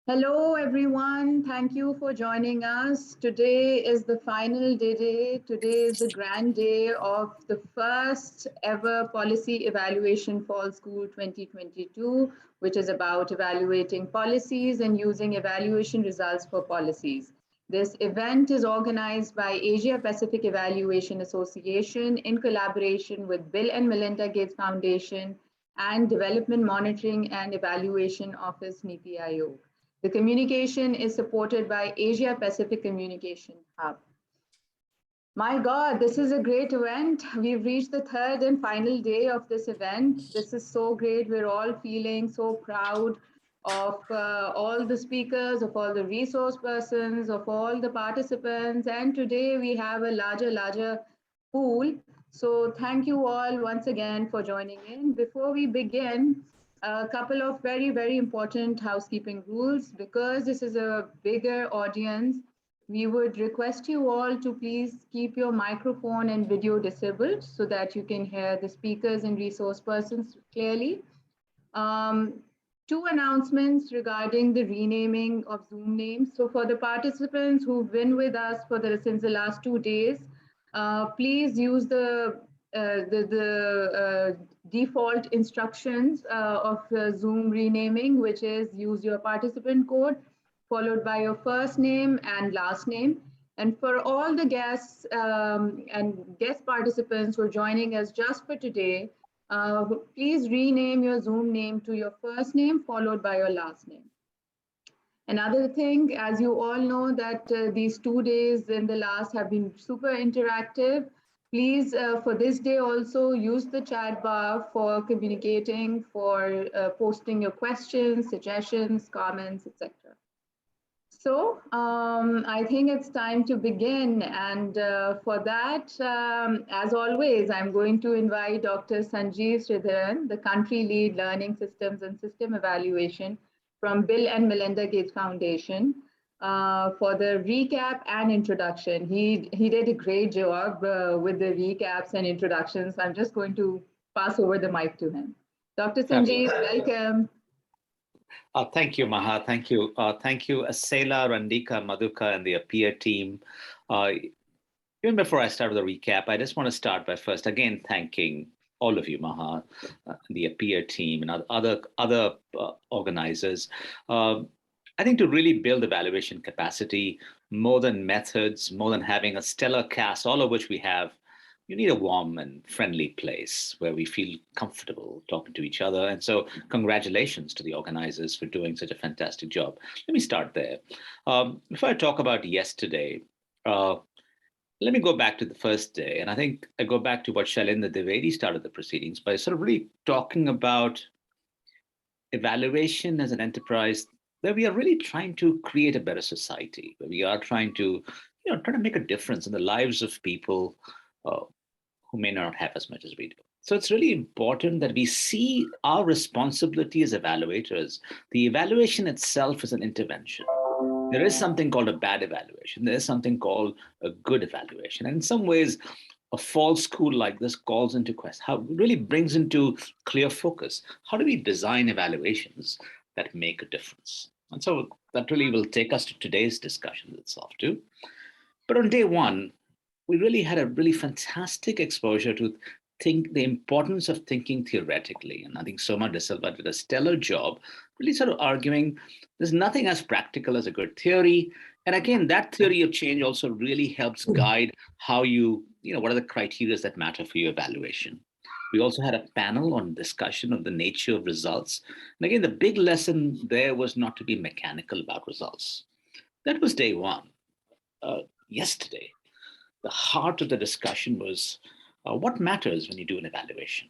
Hello, everyone. Thank you for joining us. Today is the final day. Today is the grand day of the first ever policy evaluation fall school 2022, which is about evaluating policies and using evaluation results for policies. This event is organized by Asia Pacific Evaluation Association in collaboration with Bill and Melinda Gates Foundation and Development Monitoring and Evaluation Office NITI Aayog. The communication is supported by Asia Pacific Communication Hub. My God, this is a great event. We've reached the third and final day of this event. This is so great. We're all feeling so proud of all the speakers, of all the resource persons, of all the participants. And today we have a larger pool. So thank you all once again for joining in. Before we begin, a couple of very important housekeeping rules. Because this is a bigger audience, we would request you all to please keep your microphone and video disabled so that you can hear the speakers and resource persons clearly. Um, Two announcements regarding the renaming of Zoom names. So for the participants who've been with us since the last 2 days, please use the default instructions of Zoom renaming, which is use your participant code followed by your first name and last name. And for all the guests and guest participants who are joining us just for today, please rename your Zoom name to your first name followed by your last name. Another thing, as you all know that these 2 days in the last have been super interactive. Please, for this day also, use the chat bar for communicating, for posting your questions, suggestions, comments, etc. So I think it's time to begin. And for that, as always, I'm going to invite Dr. Sanjeev Sridharan, the country lead learning systems and system evaluation from Bill and Melinda Gates Foundation, for the recap and introduction. He did a great job with the recaps and introductions. I'm just going to pass over the mic to him. Dr. Sanjeev, welcome. Thank you, Maha. Thank you. Thank you, Asela, Randika, Madhuka, and the Appear team. Even before I start with the recap, I just want to start by first again thanking all of you, Maha, the Appear team, and other organizers. I think to really build evaluation capacity, more than methods, more than having a stellar cast, all of which we have, you need a warm and friendly place where we feel comfortable talking to each other. And so congratulations to the organizers for doing such a fantastic job. Let me start there. Before I talk about yesterday, let me go back to the first day. And I think I go back to what Shailendra Dwivedi started the proceedings by sort of really talking about evaluation as an enterprise where we are really trying to create a better society, where we are trying to, make a difference in the lives of people who may not have as much as we do. So it's really important that we see our responsibility as evaluators. The evaluation itself is an intervention. There is something called a bad evaluation. There is something called a good evaluation. And in some ways, a fall school like this calls into question, how really brings into clear focus. How do we design evaluations that make a difference? And so that really will take us to today's discussion itself too. But on day one, we really had a really fantastic exposure to the importance of thinking theoretically. And I think Soma De Silva did a stellar job, really sort of arguing there's nothing as practical as a good theory. And again, that theory of change also really helps guide how what are the criteria that matter for your evaluation. We also had a panel on discussion of the nature of results. And again, the big lesson there was not to be mechanical about results. That was day one. Yesterday, the heart of the discussion was what matters when you do an evaluation.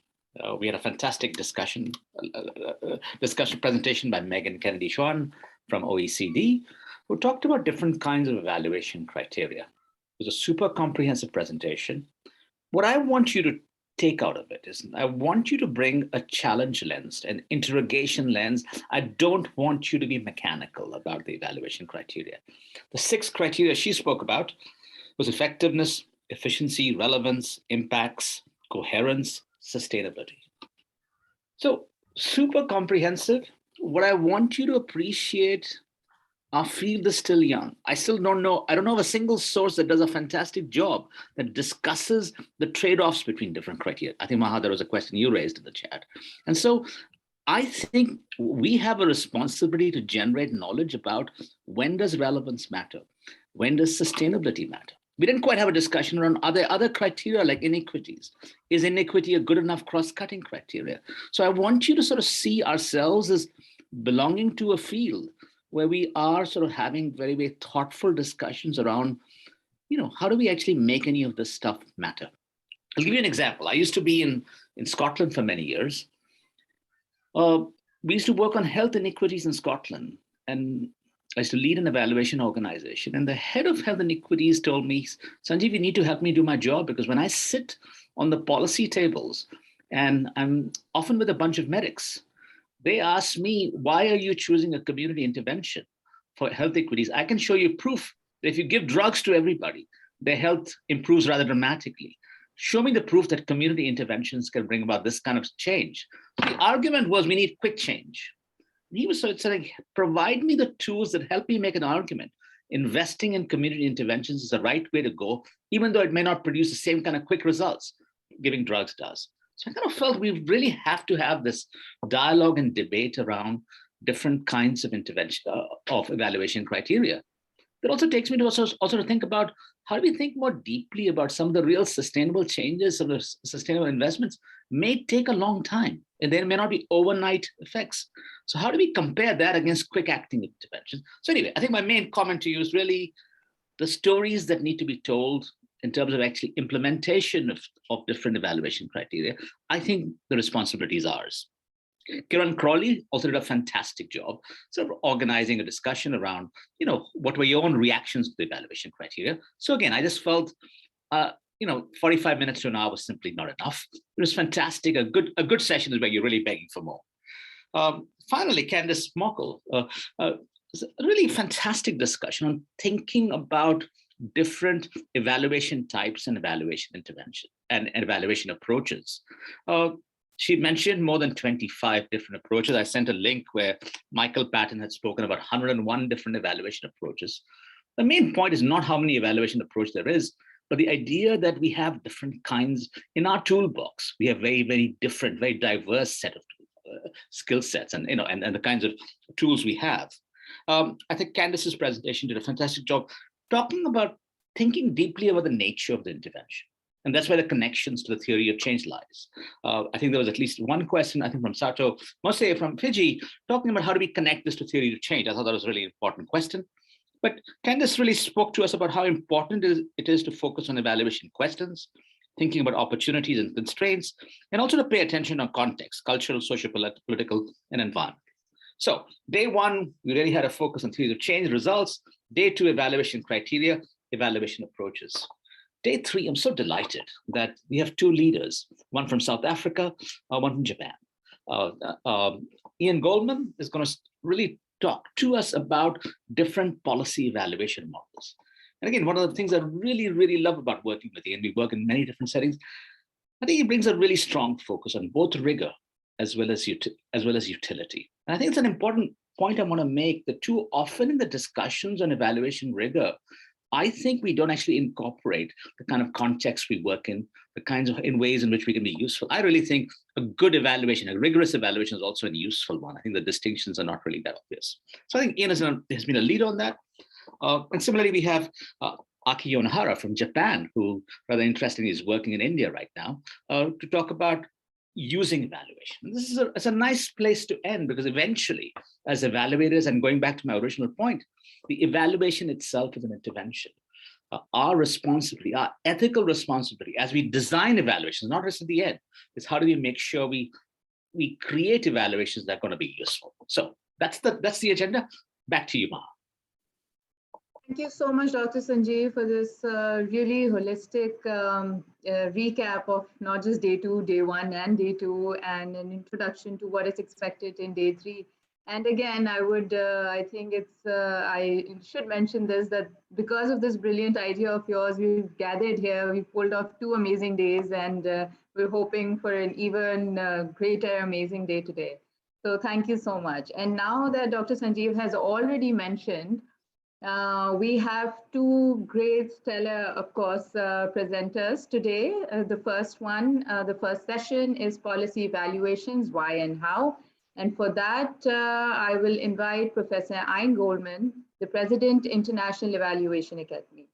We had a fantastic discussion presentation by Megan Kennedy Schwan from OECD, who talked about different kinds of evaluation criteria. It was a super comprehensive presentation. What I want you to take out of it is I want you to bring a challenge lens, an interrogation lens. I don't want you to be mechanical about the evaluation criteria. The 6 criteria she spoke about was effectiveness, efficiency, relevance, impacts, coherence, sustainability. So super comprehensive. what I want you to appreciate, our field is still young. I still don't know. I don't know of a single source that does a fantastic job that discusses the trade-offs between different criteria. I think, Maha, there was a question you raised in the chat. And so I think we have a responsibility to generate knowledge about when does relevance matter? When does sustainability matter? We didn't quite have a discussion around other criteria like inequities. Is inequity a good enough cross-cutting criteria? So I want you to sort of see ourselves as belonging to a field where we are sort of having very, very thoughtful discussions around, how do we actually make any of this stuff matter? I'll give you an example. I used to be in Scotland for many years. We used to work on health inequities in Scotland, and I used to lead an evaluation organization. And the head of health inequities told me, Sanjeev, you need to help me do my job, because when I sit on the policy tables, and I'm often with a bunch of medics, they ask me, why are you choosing a community intervention for health equities? I can show you proof that if you give drugs to everybody, their health improves rather dramatically. Show me the proof that community interventions can bring about this kind of change. So the argument was, we need quick change. And he was sort of saying, provide me the tools that help me make an argument. Investing in community interventions is the right way to go, even though it may not produce the same kind of quick results giving drugs does. So I kind of felt we really have to have this dialogue and debate around different kinds of intervention, of evaluation criteria. That also takes me to also to think about, how do we think more deeply about some of the real sustainable changes, some of the sustainable investments may take a long time, and there may not be overnight effects. So how do we compare that against quick acting interventions? So anyway, I think my main comment to you is really the stories that need to be told in terms of actually implementation of different evaluation criteria. I think the responsibility is ours. Kiran Crawley also did a fantastic job sort of organizing a discussion around, what were your own reactions to the evaluation criteria. So again, I just felt, 45 minutes to an hour was simply not enough. It was fantastic. A good session is where you're really begging for more. Finally, Candice Mockle, a really fantastic discussion on thinking about different evaluation types and evaluation intervention and evaluation approaches. She mentioned more than 25 different approaches. I sent a link where Michael Patton had spoken about 101 different evaluation approaches. The main point is not how many evaluation approaches there is, but the idea that we have different kinds in our toolbox. We have very, very different, very diverse set of skill sets and, and the kinds of tools we have. I think Candice's presentation did a fantastic job talking about thinking deeply about the nature of the intervention. And that's where the connections to the theory of change lies. I think there was at least one question, I think from Sato Mose from Fiji, talking about how do we connect this to theory of change. I thought that was a really important question. But Candice really spoke to us about how important it is to focus on evaluation questions, thinking about opportunities and constraints, and also to pay attention on context, cultural, social, political, and environmental. So day one, we really had a focus on theory of change results. Day two, evaluation criteria, evaluation approaches. Day three, I'm so delighted that we have two leaders, one from South Africa, one from Japan. Ian Goldman is going to really talk to us about different policy evaluation models. And again, one of the things I really, really love about working with Ian, we work in many different settings, I think he brings a really strong focus on both rigor as well as utility. And I think it's an important point I want to make that too often in the discussions on evaluation rigor, I think we don't actually incorporate the kind of context we work in, the kinds of ways in which we can be useful. I really think a good evaluation, a rigorous evaluation is also a useful one. I think the distinctions are not really that obvious. So I think Ian has been a lead on that. And similarly, we have Aki Yonohara from Japan, who rather interestingly is working in India right now, to talk about using evaluation. And this is it's a nice place to end, because eventually, as evaluators, and going back to my original point, the evaluation itself is an intervention. Our responsibility, our ethical responsibility, as we design evaluations, not just at the end, is how do we make sure we create evaluations that are going to be useful. So that's the agenda. Back to you, Maha. Thank you so much, Dr. Sanjeev, for this really holistic recap of not just day two, day one, and day two, and an introduction to what is expected in day three. And again, I think I should mention this, that because of this brilliant idea of yours, we've gathered here, we pulled off 2 amazing days, and we're hoping for an even greater amazing day today. So thank you so much. And now that Dr. Sanjeev has already mentioned, we have two great stellar, of course, presenters today. The first one, the first session is policy evaluations, why and how. And for that, I will invite Professor Ayn Goldman, the President, International Evaluation Academy.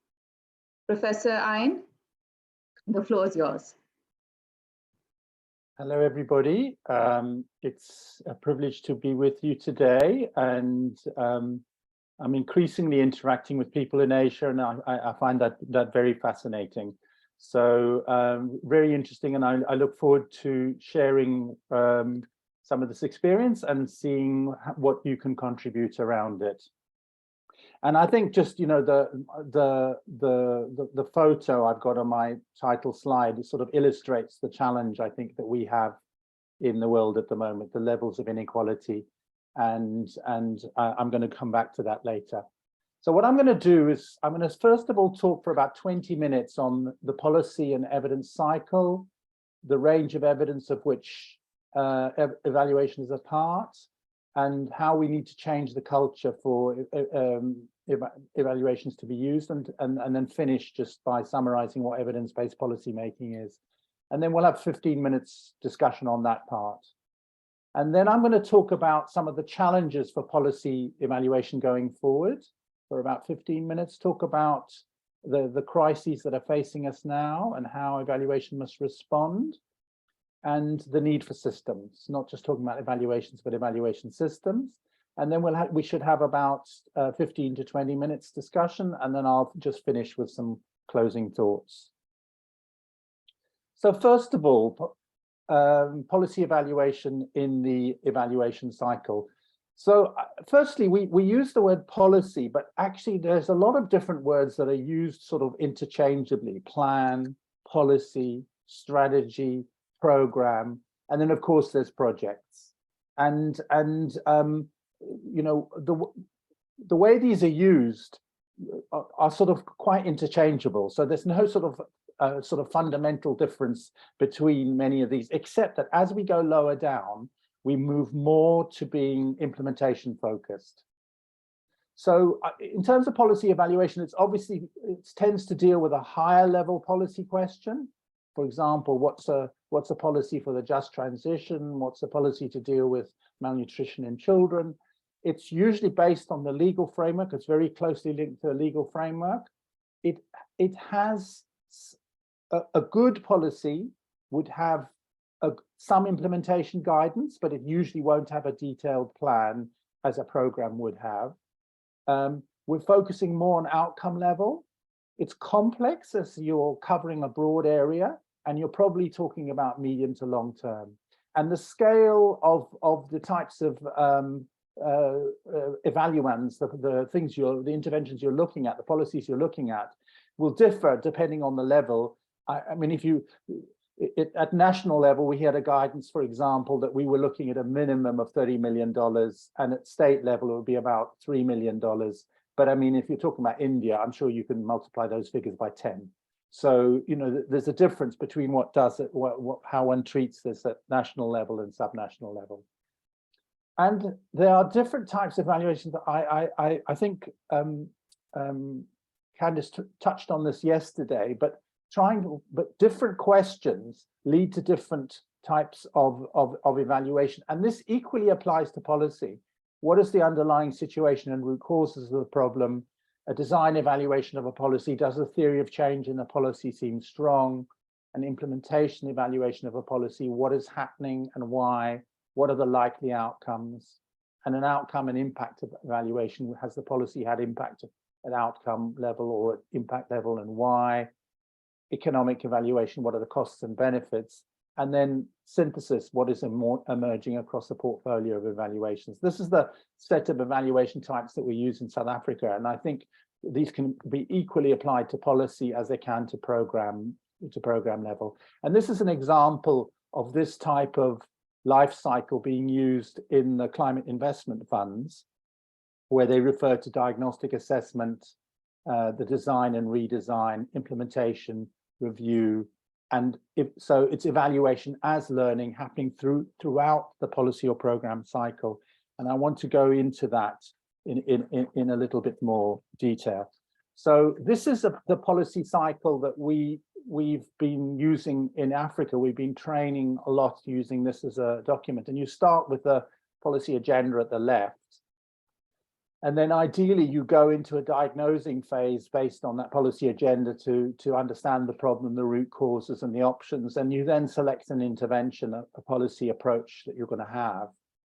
Professor Ayn, the floor is yours. Hello, everybody. It's a privilege to be with you today, and I'm increasingly interacting with people in Asia, and I find that very fascinating. So very interesting, and I look forward to sharing some of this experience and seeing what you can contribute around it. And I think just, you know, the photo I've got on my title slide sort of illustrates the challenge I think that we have in the world at the moment, the levels of inequality. And I'm going to come back to that later. So what I'm going to do is I'm going to first of all talk for about 20 minutes on the policy and evidence cycle, the range of evidence of which evaluation is a part, and how we need to change the culture for evaluations to be used, and then finish just by summarizing what evidence-based policy making is. And then we'll have 15 minutes discussion on that part. And then I'm going to talk about some of the challenges for policy evaluation going forward for about 15 minutes, talk about the crises that are facing us now and how evaluation must respond, and the need for systems, not just talking about evaluations, but evaluation systems. And then we should have about 15 to 20 minutes discussion, and then I'll just finish with some closing thoughts. So first of all, policy evaluation in the evaluation cycle. So firstly, we use the word policy, but actually there's a lot of different words that are used sort of interchangeably: plan, policy, strategy, program, and then of course there's projects. And you know, the way these are used are sort of quite interchangeable. So there's no sort of fundamental difference between many of these, except that as we go lower down, we move more to being implementation focused. So in terms of policy evaluation, it tends to deal with a higher level policy question. For example, what's a policy for the just transition? What's a policy to deal with malnutrition in children? It's usually based on the legal framework. It's very closely linked to the legal framework. It has a good policy would have some implementation guidance, but it usually won't have a detailed plan as a program would have. We're focusing more on outcome level. It's complex as you're covering a broad area, and you're probably talking about medium to long term. And the scale of the types of evaluands, the interventions you're looking at, the policies you're looking at, will differ depending on the level. I mean, at national level, we had a guidance, for example, that we were looking at a minimum of $30 million, and at state level, it would be about $3 million. But I mean, if you're talking about India, I'm sure you can multiply those figures by 10. So, you know, there's a difference between how one treats this at national level and subnational level. And there are different types of evaluations that I think Candice touched on this yesterday, but different questions lead to different types of evaluation. And this equally applies to policy. What is the underlying situation and root causes of the problem? A design evaluation of a policy: does the theory of change in the policy seem strong? An implementation evaluation of a policy: what is happening and why? What are the likely outcomes? And an outcome and impact evaluation: has the policy had impact at outcome level or at impact level, and why? Economic evaluation: what are the costs and benefits? And then synthesis: what is emerging across the portfolio of evaluations? This is the set of evaluation types that we use in South Africa, and I think these can be equally applied to policy as they can to program level. And this is an example of this type of life cycle being used in the climate investment funds, where they refer to diagnostic assessment, the design and redesign, implementation, review, And so it's evaluation as learning happening throughout the policy or program cycle. And I want to go into that in a little bit more detail. So this is the policy cycle that we've been using in Africa. We've been training a lot using this as a document. And you start with the policy agenda at the left. And then ideally you go into a diagnosing phase based on that policy agenda to understand the problem, the root causes and the options. And you then select an intervention, a policy approach that you're going to have.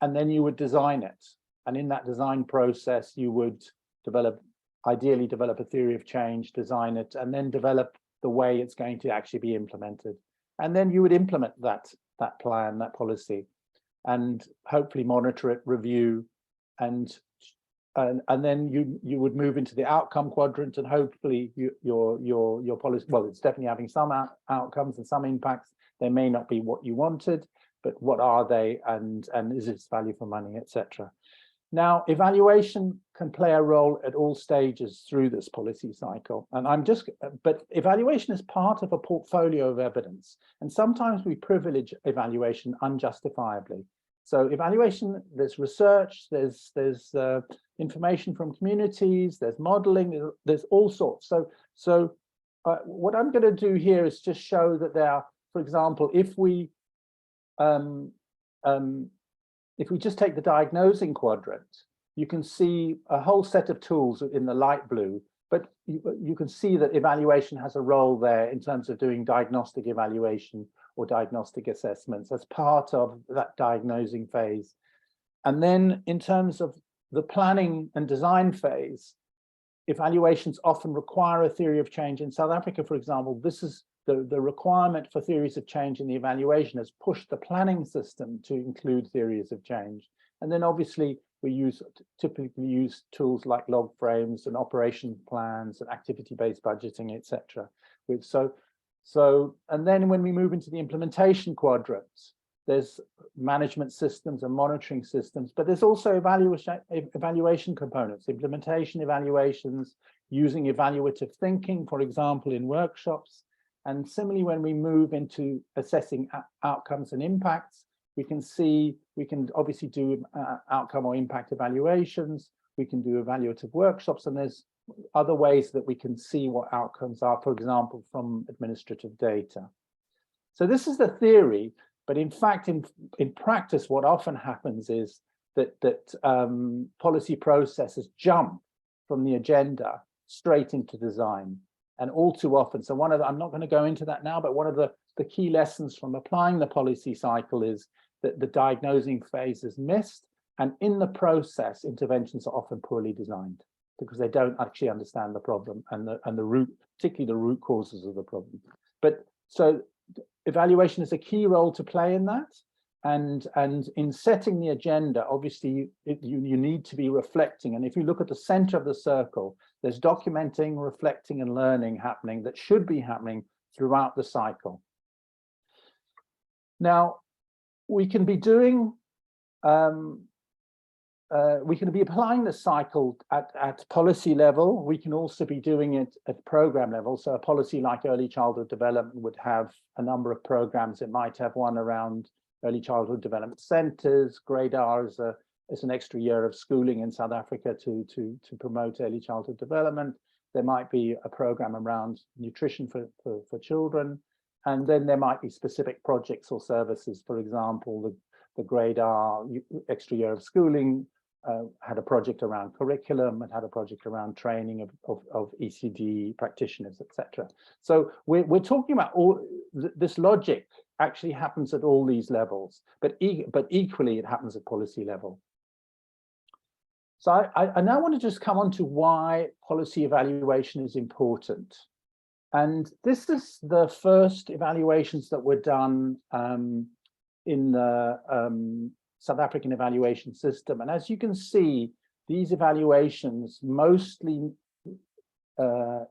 And then you would design it. And in that design process, you would ideally develop a theory of change, design it, and then develop the way it's going to actually be implemented. And then you would implement that plan, that policy, and hopefully monitor it, review, and then you would move into the outcome quadrant, and hopefully your policy, well, it's definitely having some outcomes and some impacts. They may not be what you wanted, but what are they, and is it value for money, etc. Now, evaluation can play a role at all stages through this policy cycle. And but evaluation is part of a portfolio of evidence. And sometimes we privilege evaluation unjustifiably. So evaluation, there's research, there's information from communities, there's modeling, there's all sorts. So what I'm going to do here is just show that there are, for example, if we just take the diagnosing quadrant, you can see a whole set of tools in the light blue, but you can see that evaluation has a role there in terms of doing diagnostic evaluation or diagnostic assessments as part of that diagnosing phase. And then in terms of the planning and design phase, evaluations often require a theory of change. In South Africa, for example, this is the requirement for theories of change in the evaluation has pushed the planning system to include theories of change. And then obviously we typically use tools like log frames and operation plans and activity-based budgeting, etc. And then when we move into the implementation quadrants, there's management systems and monitoring systems, but there's also evaluation components, implementation evaluations, using evaluative thinking, for example, in workshops. And similarly, when we move into assessing outcomes and impacts, we can obviously do outcome or impact evaluations. We can do evaluative workshops, and there's other ways that we can see what outcomes are, for example, from administrative data. So this is the theory, but in fact, in practice, what often happens is that policy processes jump from the agenda straight into design. And all too often, so I'm not going to go into that now, but one of the key lessons from applying the policy cycle is that the diagnosing phase is missed. And in the process, interventions are often poorly designed because they don't actually understand the problem and particularly the root causes of the problem. But so evaluation is a key role to play in that. And in setting the agenda, obviously, you need to be reflecting. And if you look at the center of the circle, there's documenting, reflecting, and learning happening that should be happening throughout the cycle. Now, we can be doing, we can be applying the cycle at policy level. We can also be doing it at program level. So a policy like early childhood development would have a number of programs. It might have one around early childhood development centers. Grade R is an extra year of schooling in South Africa to promote early childhood development. There might be a program around nutrition for children. And then there might be specific projects or services. For example, the Grade R extra year of schooling had a project around curriculum and had a project around training of ECD practitioners, etc. So we're talking about all this logic actually happens at all these levels, but equally it happens at policy level. So I now want to just come on to why policy evaluation is important. And this is the first evaluations that were done in the South African evaluation system. And as you can see, these evaluations mostly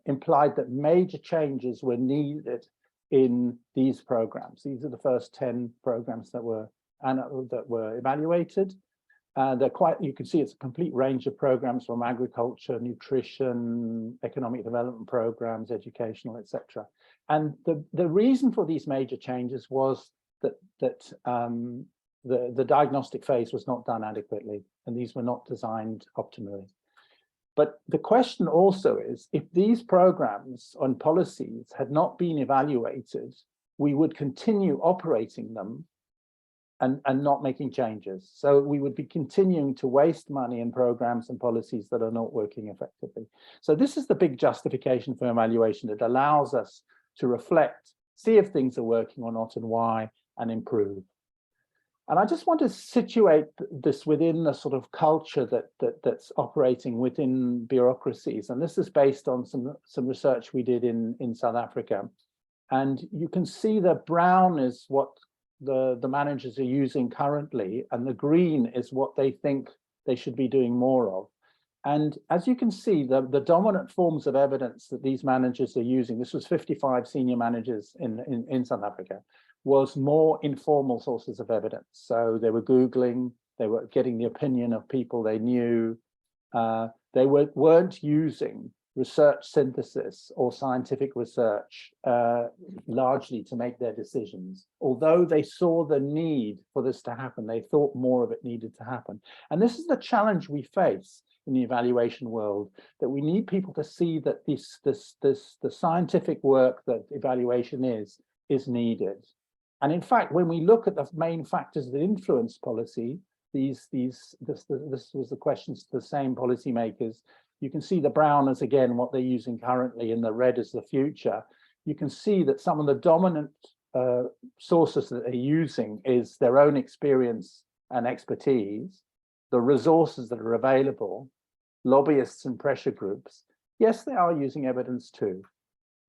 implied that major changes were needed in these programs. These are the first 10 programs that were evaluated. They're quite, you can see it's a complete range of programs from agriculture, nutrition, economic development programs, educational, etc. And the reason for these major changes was that the diagnostic phase was not done adequately, and these were not designed optimally. But the question also is, if these programs on policies had not been evaluated, we would continue operating them and not making changes. So we would be continuing to waste money in programs and policies that are not working effectively. So this is the big justification for evaluation. It allows us to reflect, see if things are working or not and why, and improve. And I just want to situate this within the sort of culture that's operating within bureaucracies. And this is based on some research we did in South Africa. And you can see that brown is what the managers are using currently, and the green is what they think they should be doing more of. And as you can see, the dominant forms of evidence that these managers are using, this was 55 senior managers in South Africa, was more informal sources of evidence. So they were Googling, they were getting the opinion of people they knew. They weren't using research synthesis or scientific research largely to make their decisions. Although they saw the need for this to happen, they thought more of it needed to happen. And this is the challenge we face in the evaluation world, that we need people to see that the scientific work that evaluation is needed. And in fact, when we look at the main factors that influence policy, this was the questions to the same policymakers. You can see the brown as, again, what they're using currently, and the red is the future. You can see that some of the dominant sources that they're using is their own experience and expertise, the resources that are available, lobbyists and pressure groups. Yes, they are using evidence too,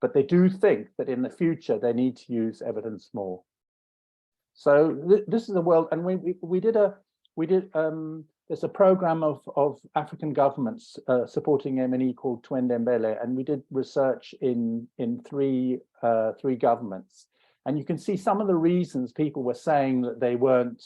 but they do think that in the future they need to use evidence more. So this is a world, and there's a program of African governments supporting M&E called Twendembele, and we did research in three governments. And you can see some of the reasons people were saying that they weren't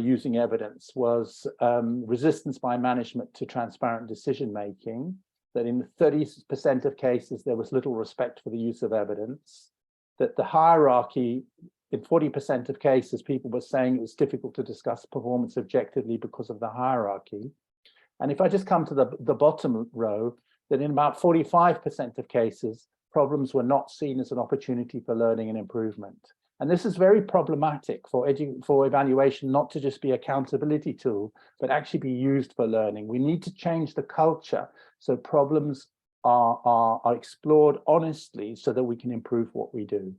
using evidence was resistance by management to transparent decision making, that in 30% of cases there was little respect for the use of evidence, that the hierarchy, in 40% of cases, people were saying it was difficult to discuss performance objectively because of the hierarchy. And if I just come to the bottom row, that in about 45% of cases, problems were not seen as an opportunity for learning and improvement. And this is very problematic for evaluation, not to just be an accountability tool, but actually be used for learning. We need to change the culture so problems are explored honestly so that we can improve what we do.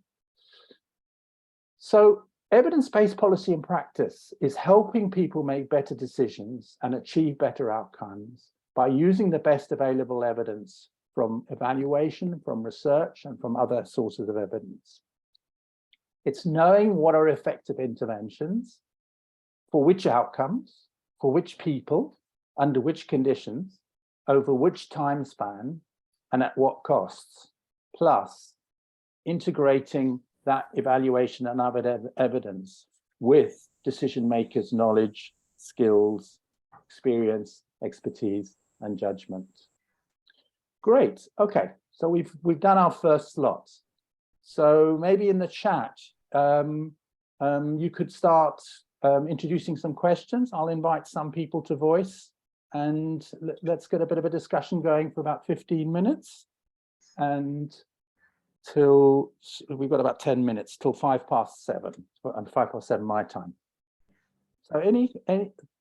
So evidence-based policy and practice is helping people make better decisions and achieve better outcomes by using the best available evidence from evaluation, from research, and from other sources of evidence. It's knowing what are effective interventions, for which outcomes, for which people, under which conditions, over which time span, and at what costs, plus integrating that evaluation and other evidence with decision makers' knowledge, skills, experience, expertise, and judgment. Great. Okay, so we've done our first slot. So maybe in the chat, you could start introducing some questions. I'll invite some people to voice, and let's get a bit of a discussion going for about 15 minutes. And till we've got about 10 minutes till 7:05, and 7:05 my time. So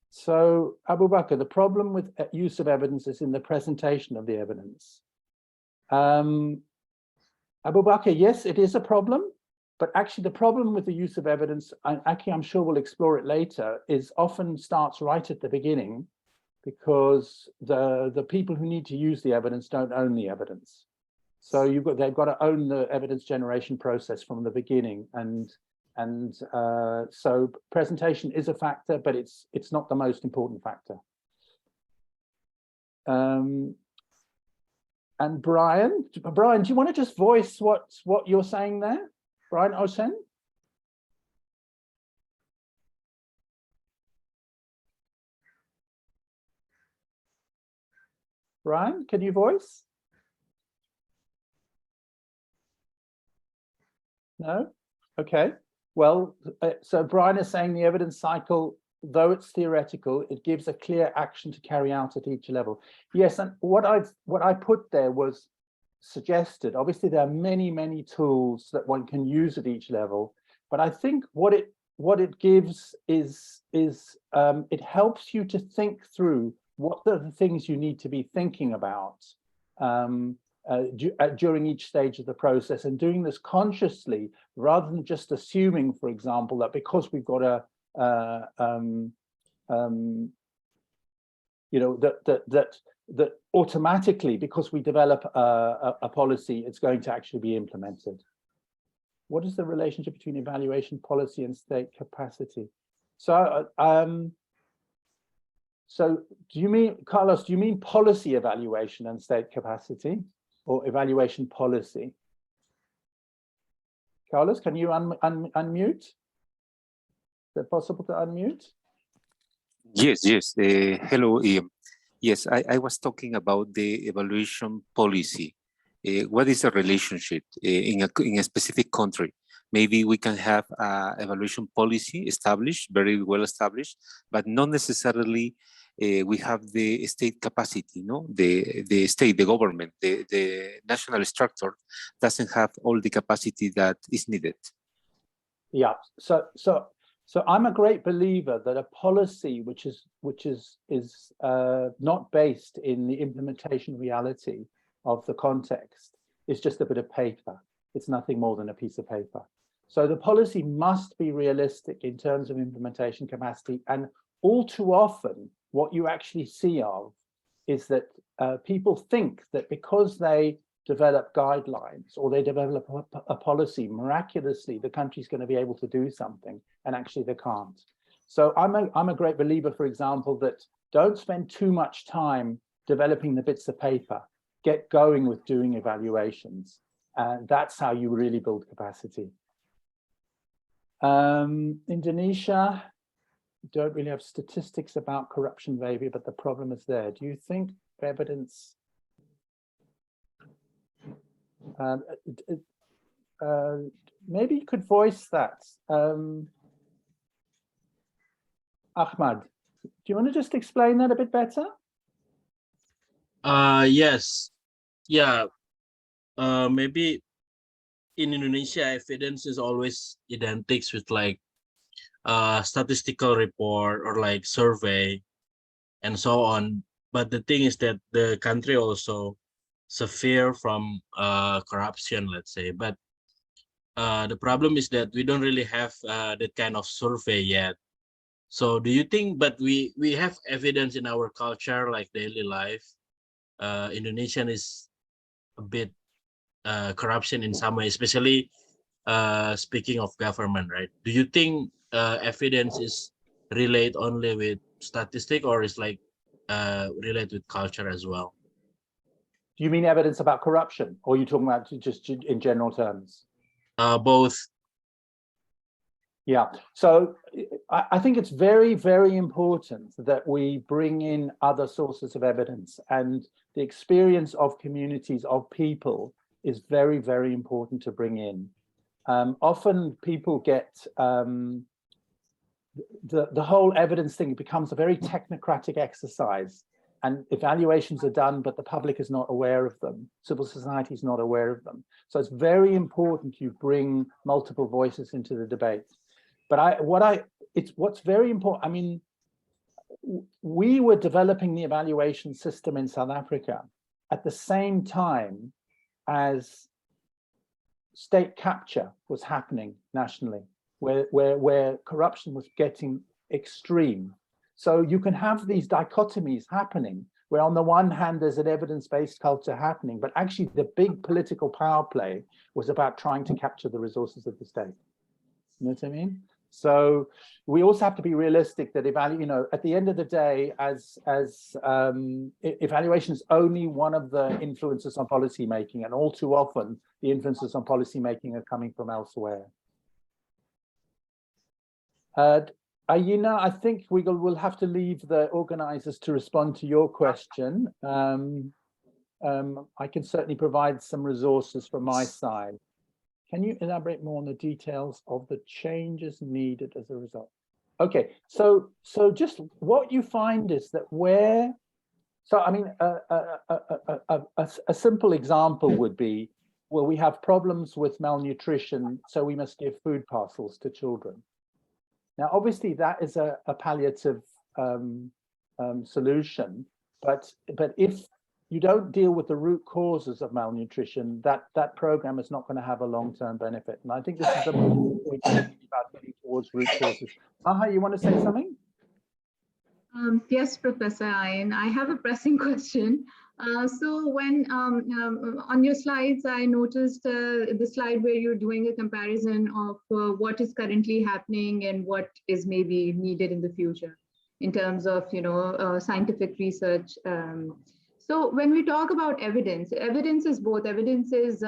so Abu Bakr, the problem with use of evidence is in the presentation of the evidence. Abu Bakr, yes, it is a problem, but actually the problem with the use of evidence, and actually I'm sure we'll explore it later, is often starts right at the beginning, because the people who need to use the evidence don't own the evidence. So they've got to own the evidence generation process from the beginning, and so presentation is a factor, but it's not the most important factor. And Brian, do you want to just voice what you're saying there, Brian Osen? Brian, can you voice? No? Okay. Well, so Brian is saying the evidence cycle, though it's theoretical, it gives a clear action to carry out at each level. Yes, and what I put there was suggested. Obviously, there are many tools that one can use at each level, but I think what it gives is it helps you to think through what are the things you need to be thinking about during each stage of the process, and doing this consciously rather than just assuming, for example, that because we've got a you know, that automatically, because we develop a policy, it's going to actually be implemented. What is the relationship between evaluation policy and state capacity? So, so do you mean, Carlos, do you mean policy evaluation and state capacity, or evaluation policy? Carlos, can you unmute? Is it possible to unmute? Yes. Hello. Yes, I was talking about the evaluation policy. What is the relationship in a specific country? Maybe we can have an evaluation policy established, very well established, but not necessarily we have the state capacity, no? The state, the government, the national structure doesn't have all the capacity that is needed. Yeah, so I'm a great believer that a policy which is not based in the implementation reality of the context is just a bit of paper. It's nothing more than a piece of paper. So the policy must be realistic in terms of implementation capacity, and all too often what you actually see of is that people think that because they develop guidelines or they develop a policy, miraculously the country's going to be able to do something, and actually they can't. So I'm a great believer, for example, that don't spend too much time developing the bits of paper. Get going with doing evaluations, and that's how you really build capacity. Indonesia, don't really have statistics about corruption behavior, but the problem is there. Do you think evidence maybe you could voice that. Ahmad, do you want to just explain that a bit better? Yes. Yeah. Maybe in Indonesia, evidence is always identical with like statistical report or like survey and so on. But the thing is that the country also suffer from corruption, let's say. But the problem is that we don't really have that kind of survey yet. So do you think, but we have evidence in our culture, like daily life, Indonesian is a bit corruption in some way, especially speaking of government, right? Do you think evidence is relate only with statistic, or is like relate with culture as well? Do you mean evidence about corruption, or are you talking about just in general terms? Both. Yeah, so I think it's very, very important that we bring in other sources of evidence, and the experience of communities, of people, is very, very important to bring in. Often people get the whole evidence thing becomes a very technocratic exercise, and evaluations are done, but the public is not aware of them. Civil society is not aware of them. So it's very important you bring multiple voices into the debate. But what's very important, I mean, we were developing the evaluation system in South Africa at the same time as state capture was happening nationally, where corruption was getting extreme. So you can have these dichotomies happening, where on the one hand, there's an evidence-based culture happening, but actually the big political power play was about trying to capture the resources of the state. You know what I mean? So we also have to be realistic that at the end of the day, evaluation is only one of the influences on policy making, and all too often the influences on policy making are coming from elsewhere. Ayina, I think we will have to leave the organizers to respond to your question. I can certainly provide some resources from my side. Can you elaborate more on the details of the changes needed as a result? Okay, so just what you find is that I mean, a simple example would be, well, we have problems with malnutrition, so we must give food parcels to children. Now, obviously, that is a palliative solution, but if you don't deal with the root causes of malnutrition, that program is not going to have a long-term benefit. And I think this is the point about getting towards root causes. Maha, you want to say something? Yes, Professor Ayan, I have a pressing question. So when on your slides, I noticed the slide where you're doing a comparison of what is currently happening and what is maybe needed in the future in terms of, scientific research. So when we talk about evidence, evidence is both. Evidence is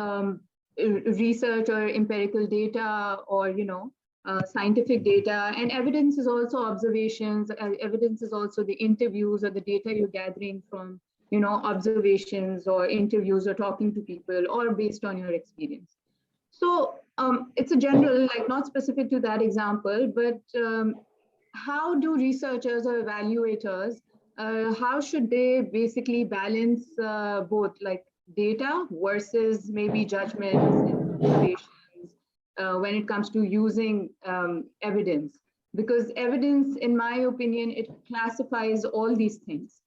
research or empirical data or, scientific data, and evidence is also observations. Evidence is also the interviews or the data you're gathering from, observations or interviews or talking to people or based on your experience. So it's a general, like not specific to that example, but how do researchers or evaluators, how should they basically balance both like data versus maybe judgments and observations when it comes to using evidence? Because evidence, in my opinion, it classifies all these things.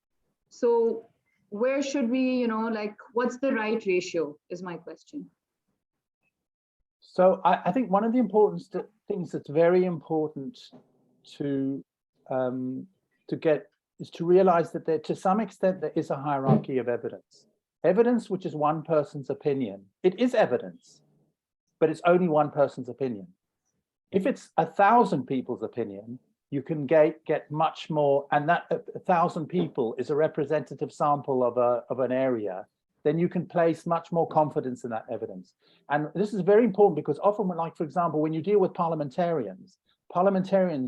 So where should we, what's the right ratio is my question. So I think one of the important things that's very important to get is to realize that there, to some extent, there is a hierarchy of evidence. Evidence, which is one person's opinion, it is evidence, but it's only one person's opinion. If it's 1,000 people's opinion, you can get much more, and that 1,000 people is a representative sample of an area, then you can place much more confidence in that evidence. And this is very important because often, like, for example, when you deal with parliamentarians,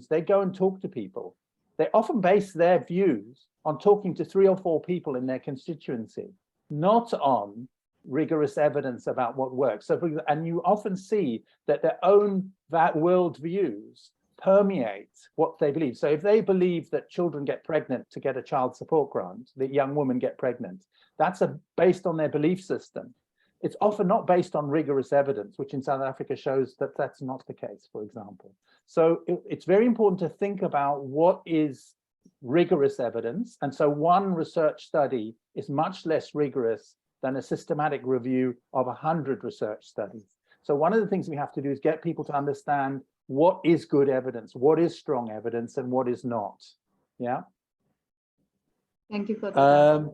they go and talk to people. They often base their views on talking to 3 or 4 people in their constituency, not on rigorous evidence about what works. So, and you often see that their own world views permeate what they believe. So if they believe that children get pregnant to get a child support grant, that young women get pregnant, that's based on their belief system. It's often not based on rigorous evidence, which in South Africa shows that that's not the case, for example. So it's very important to think about what is rigorous evidence. And so one research study is much less rigorous than a systematic review of 100 research studies. So one of the things we have to do is get people to understand what is good evidence, what is strong evidence, and what is not. Yeah. Thank you for that.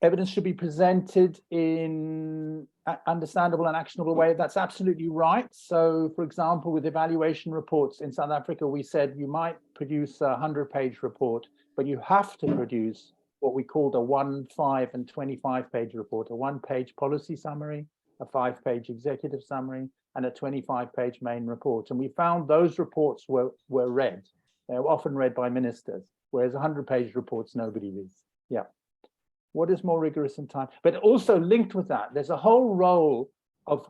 Evidence should be presented in an understandable and actionable way. That's absolutely right. So, for example, with evaluation reports in South Africa, we said you might produce a 100-page report, but you have to produce what we called a 1, 5, and 25-page report, a 1-page policy summary, a 5-page executive summary, and a 25-page main report. And we found those reports were read. They were often read by ministers, whereas 100-page reports nobody reads. Yeah. What is more rigorous in time? But also linked with that, there's a whole role of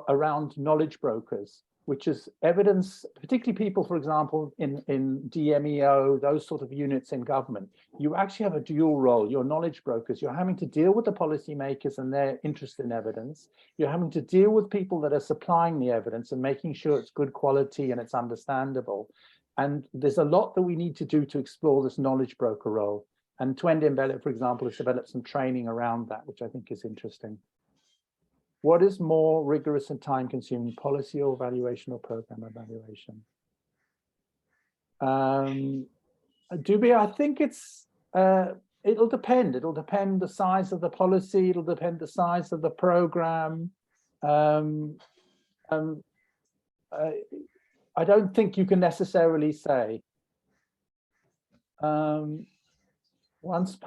around knowledge brokers, which is evidence, particularly people, for example, in DMEO, those sort of units in government. You actually have a dual role. You're knowledge brokers. You're having to deal with the policymakers and their interest in evidence. You're having to deal with people that are supplying the evidence and making sure it's good quality and it's understandable. And there's a lot that we need to do to explore this knowledge broker role. And Twende Mbele, for example, has developed some training around that, which I think is interesting. What is more rigorous and time-consuming, policy or evaluation or program evaluation? Dubia, I think it'll depend. It'll depend the size of the policy. It'll depend the size of the program. I don't think you can necessarily say. Once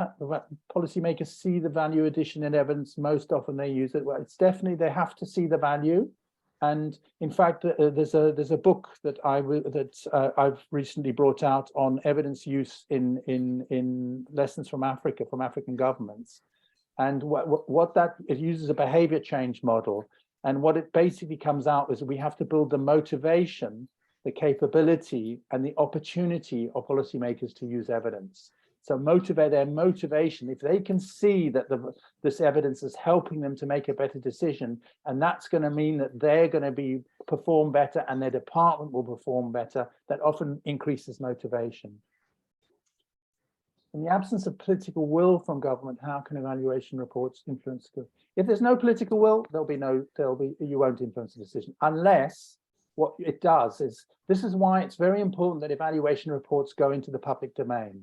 policymakers see the value addition in evidence, most often they use it. Well, it's definitely, they have to see the value. And in fact, there's a book that I've recently brought out on evidence use in lessons from Africa, from African governments. And what that, it uses a behavior change model. And what it basically comes out is we have to build the motivation, the capability, and the opportunity of policymakers to use evidence. So motivate their motivation. If they can see that this evidence is helping them to make a better decision, and that's going to mean that they're going to perform better and their department will perform better, that often increases motivation. In the absence of political will from government, how can evaluation reports influence? If there's no political will, you won't influence the decision, unless what it does is, this is why it's very important that evaluation reports go into the public domain.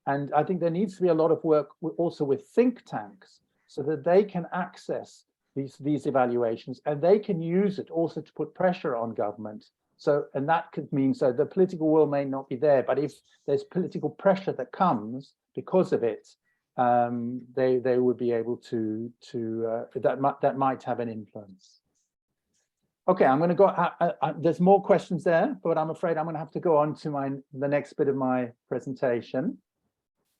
And I think there needs to be a lot of work also with think tanks so that they can access these evaluations and they can use it also to put pressure on government. So, and that could mean, so the political will may not be there, but if there's political pressure that comes because of it, they would be able to that might have an influence. Okay, I'm going to go. There's more questions there, but I'm afraid I'm going to have to go on to the next bit of my presentation,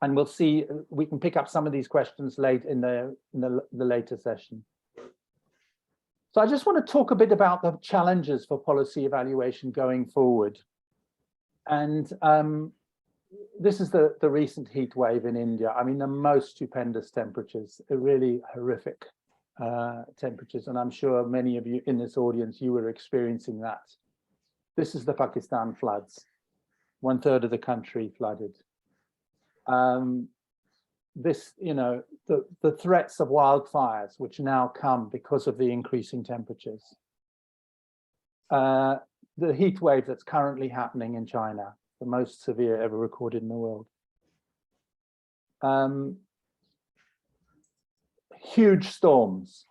and we'll see. We can pick up some of these questions late in the later session. So I just want to talk a bit about the challenges for policy evaluation going forward. And this is the recent heat wave in India. I mean, the most stupendous temperatures, really horrific temperatures. And I'm sure many of you in this audience, you were experiencing that. This is the Pakistan floods. 1/3 of the country flooded. This, you know, the threats of wildfires, which now come because of the increasing temperatures. The heat wave that's currently happening in China, the most severe ever recorded in the world. Huge storms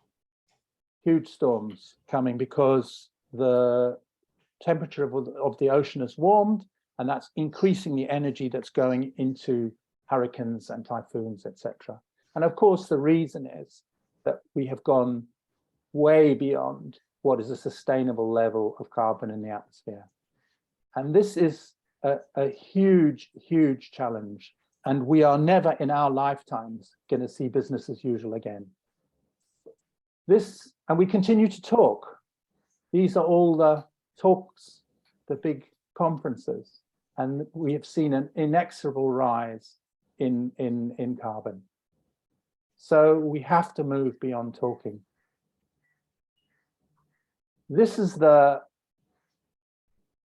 coming because the temperature of the ocean has warmed, and that's increasing the energy that's going into hurricanes and typhoons, etc. And of course, the reason is that we have gone way beyond what is a sustainable level of carbon in the atmosphere. And this is a huge, huge challenge. And we are never in our lifetimes going to see business as usual again. And we continue to talk. These are all the talks, the big conferences, and we have seen an inexorable rise in carbon. So we have to move beyond talking. This is the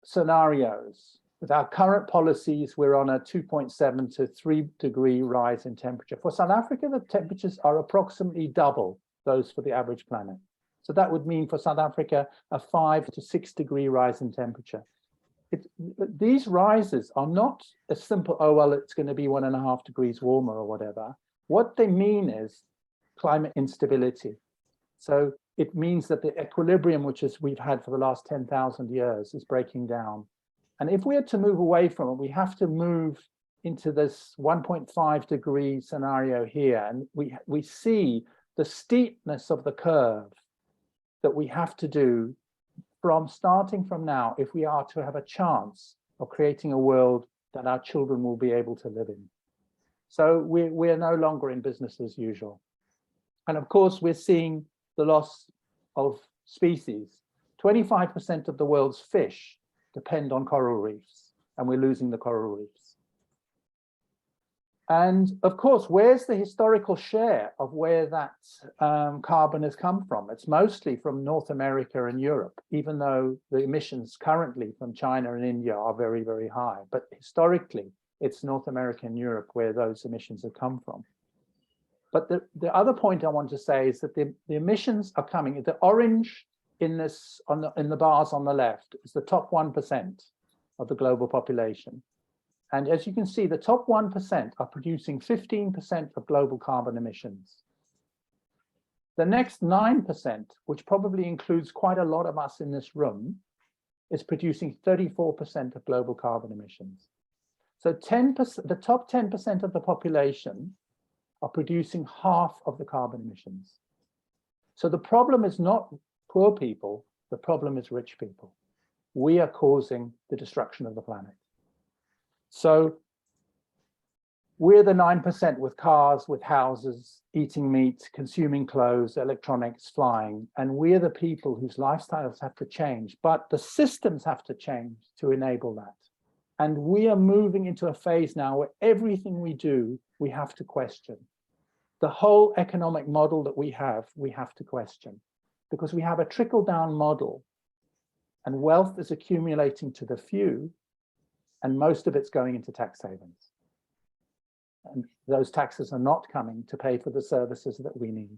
scenarios. With our current policies, we're on a 2.7 to 3 degree rise in temperature. For South Africa, the temperatures are approximately double those for the average planet. So that would mean for South Africa, a 5 to 6 degree rise in temperature. These rises are not a simple, oh, well, it's going to be 1.5 degrees warmer or whatever. What they mean is climate instability. So it means that the equilibrium, which we've had for the last 10,000 years, is breaking down. And if we are to move away from it, we have to move into this 1.5 degree scenario here. And we see the steepness of the curve that we have to do starting from now, if we are to have a chance of creating a world that our children will be able to live in. So we are no longer in business as usual. And of course, we're seeing the loss of species. 25% of the world's fish depend on coral reefs, and we're losing the coral reefs. And of course, where's the historical share of where that carbon has come from? It's mostly from North America and Europe, even though the emissions currently from China and India are very, very high. But historically, it's North America and Europe where those emissions have come from. But the other point I want to say is that the emissions are coming. The orange in the bars on the left is the top 1% of the global population. And as you can see, the top 1% are producing 15% of global carbon emissions. The next 9%, which probably includes quite a lot of us in this room, is producing 34% of global carbon emissions. So the top 10% of the population are producing half of the carbon emissions. So the problem is not poor people, the problem is rich people. We are causing the destruction of the planet. So We're the 9% with cars, with houses, eating meat, consuming clothes, electronics, flying. And we're the people whose lifestyles have to change, but the systems have to change to enable that. And we are moving into a phase now where everything we do, we have to question. The whole economic model that we have to question, because we have a trickle-down model and wealth is accumulating to the few, and most of it's going into tax havens. And those taxes are not coming to pay for the services that we need.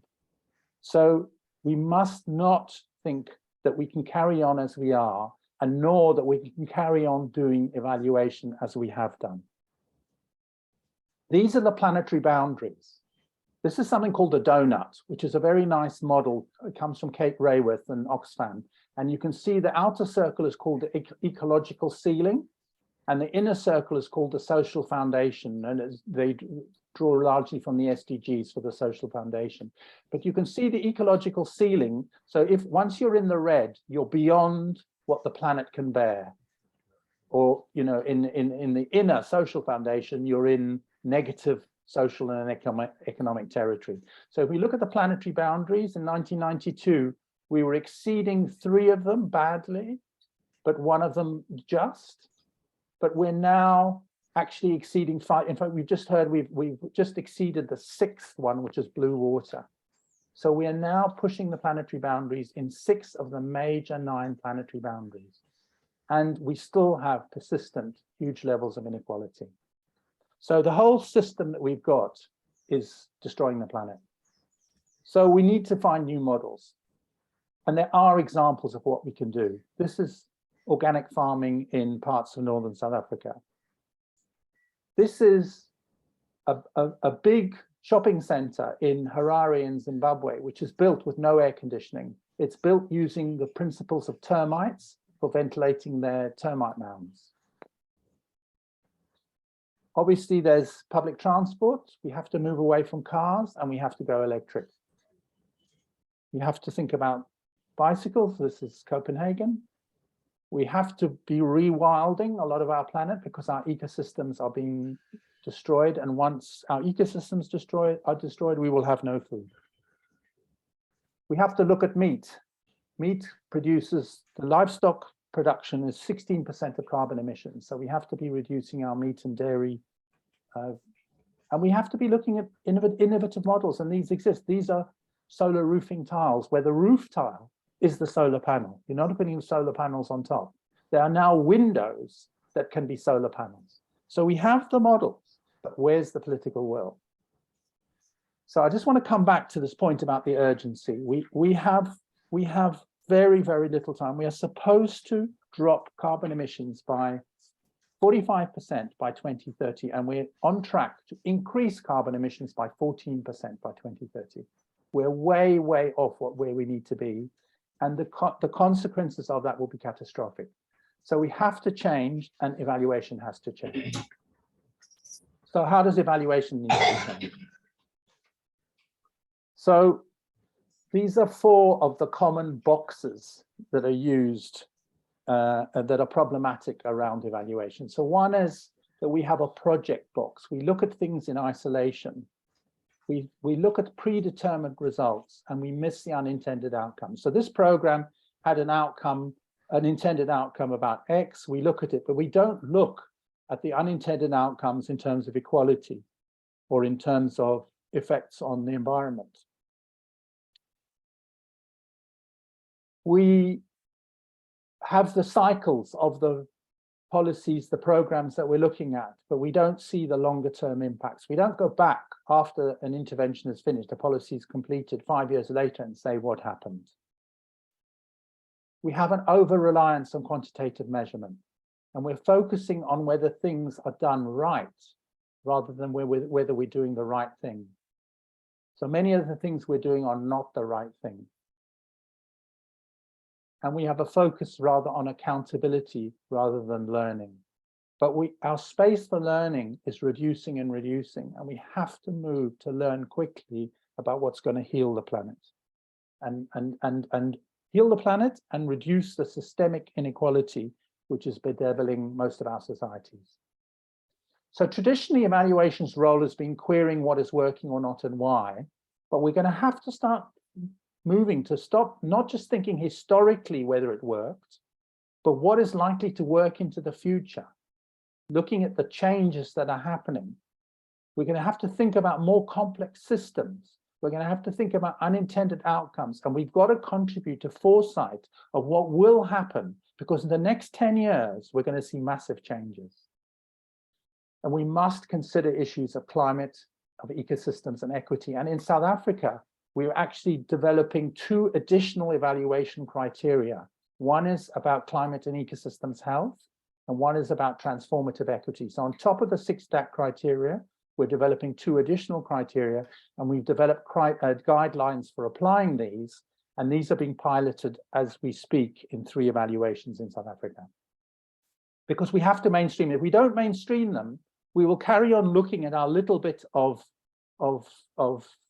So we must not think that we can carry on as we are, and nor that we can carry on doing evaluation as we have done. These are the planetary boundaries. This is something called a donut, which is a very nice model. It comes from Kate Raworth and Oxfam. And you can see the outer circle is called the ecological ceiling, and the inner circle is called the social foundation. And they draw largely from the SDGs for the social foundation. But you can see the ecological ceiling. So if once you're in the red, you're beyond what the planet can bear. Or, you know, in the inner social foundation, you're in negative social and economic territory. So if we look at the planetary boundaries in 1992, we were exceeding 3 of them badly, but 1 of them just. But we're now actually exceeding 5. In fact, we've just heard we've just exceeded the 6th one, which is blue water. So we are now pushing the planetary boundaries in 6 of the major 9 planetary boundaries. And we still have persistent huge levels of inequality. So the whole system that we've got is destroying the planet. So we need to find new models. And there are examples of what we can do. This is organic farming in parts of northern South Africa. This is a big shopping center in Harare in Zimbabwe, which is built with no air conditioning. It's built using the principles of termites for ventilating their termite mounds. Obviously, there's public transport. We have to move away from cars and we have to go electric. We have to think about bicycles. This is Copenhagen. We have to be rewilding a lot of our planet because our ecosystems are being destroyed. And once our ecosystems are destroyed, we will have no food. We have to look at meat. Meat produces, the livestock production is 16% of carbon emissions. So we have to be reducing our meat and dairy. And we have to be looking at innovative models, and these exist. These are solar roofing tiles, where the roof tile is the solar panel. You're not putting solar panels on top. There are now windows that can be solar panels. So we have the models, but where's the political will? So I just want to come back to this point about the urgency. We have very, very little time. We are supposed to drop carbon emissions by 45% by 2030, and we're on track to increase carbon emissions by 14% by 2030. We're way, way off where we need to be, and the consequences of that will be catastrophic. So we have to change, and evaluation has to change. So how does evaluation need to change? So these are 4 of the common boxes that are used that are problematic around evaluation. So one is that we have a project box. We look at things in isolation. We look at predetermined results and we miss the unintended outcomes. So this program had an intended outcome about X. We look at it, but we don't look at the unintended outcomes in terms of equality or in terms of effects on the environment. We have the cycles of the policies, the programs that we're looking at, but we don't see the longer term impacts. We don't go back after an intervention is finished, the policy is completed 5 years later and say what happened. We have an over-reliance on quantitative measurement, and we're focusing on whether things are done right rather than whether we're doing the right thing. So many of the things we're doing are not the right thing. And we have a focus rather on accountability rather than learning. But our space for learning is reducing and reducing, and we have to move to learn quickly about what's going to heal the planet and heal the planet and reduce the systemic inequality which is bedeviling most of our societies. So traditionally, evaluation's role has been querying what is working or not and why, but we're going to have to start moving to stop not just thinking historically whether it worked, but what is likely to work into the future, looking at the changes that are happening. We're going to have to think about more complex systems. We're going to have to think about unintended outcomes, and we've got to contribute to foresight of what will happen, because in the next 10 years, we're going to see massive changes. And we must consider issues of climate, of ecosystems and equity. And in South Africa, we're actually developing 2 additional evaluation criteria. One is about climate and ecosystems health, and one is about transformative equity. So on top of the 6 STAC criteria, we're developing 2 additional criteria, and we've developed guidelines for applying these, and these are being piloted as we speak in 3 evaluations in South Africa. Because we have to mainstream it. If we don't mainstream them, we will carry on looking at our little bit of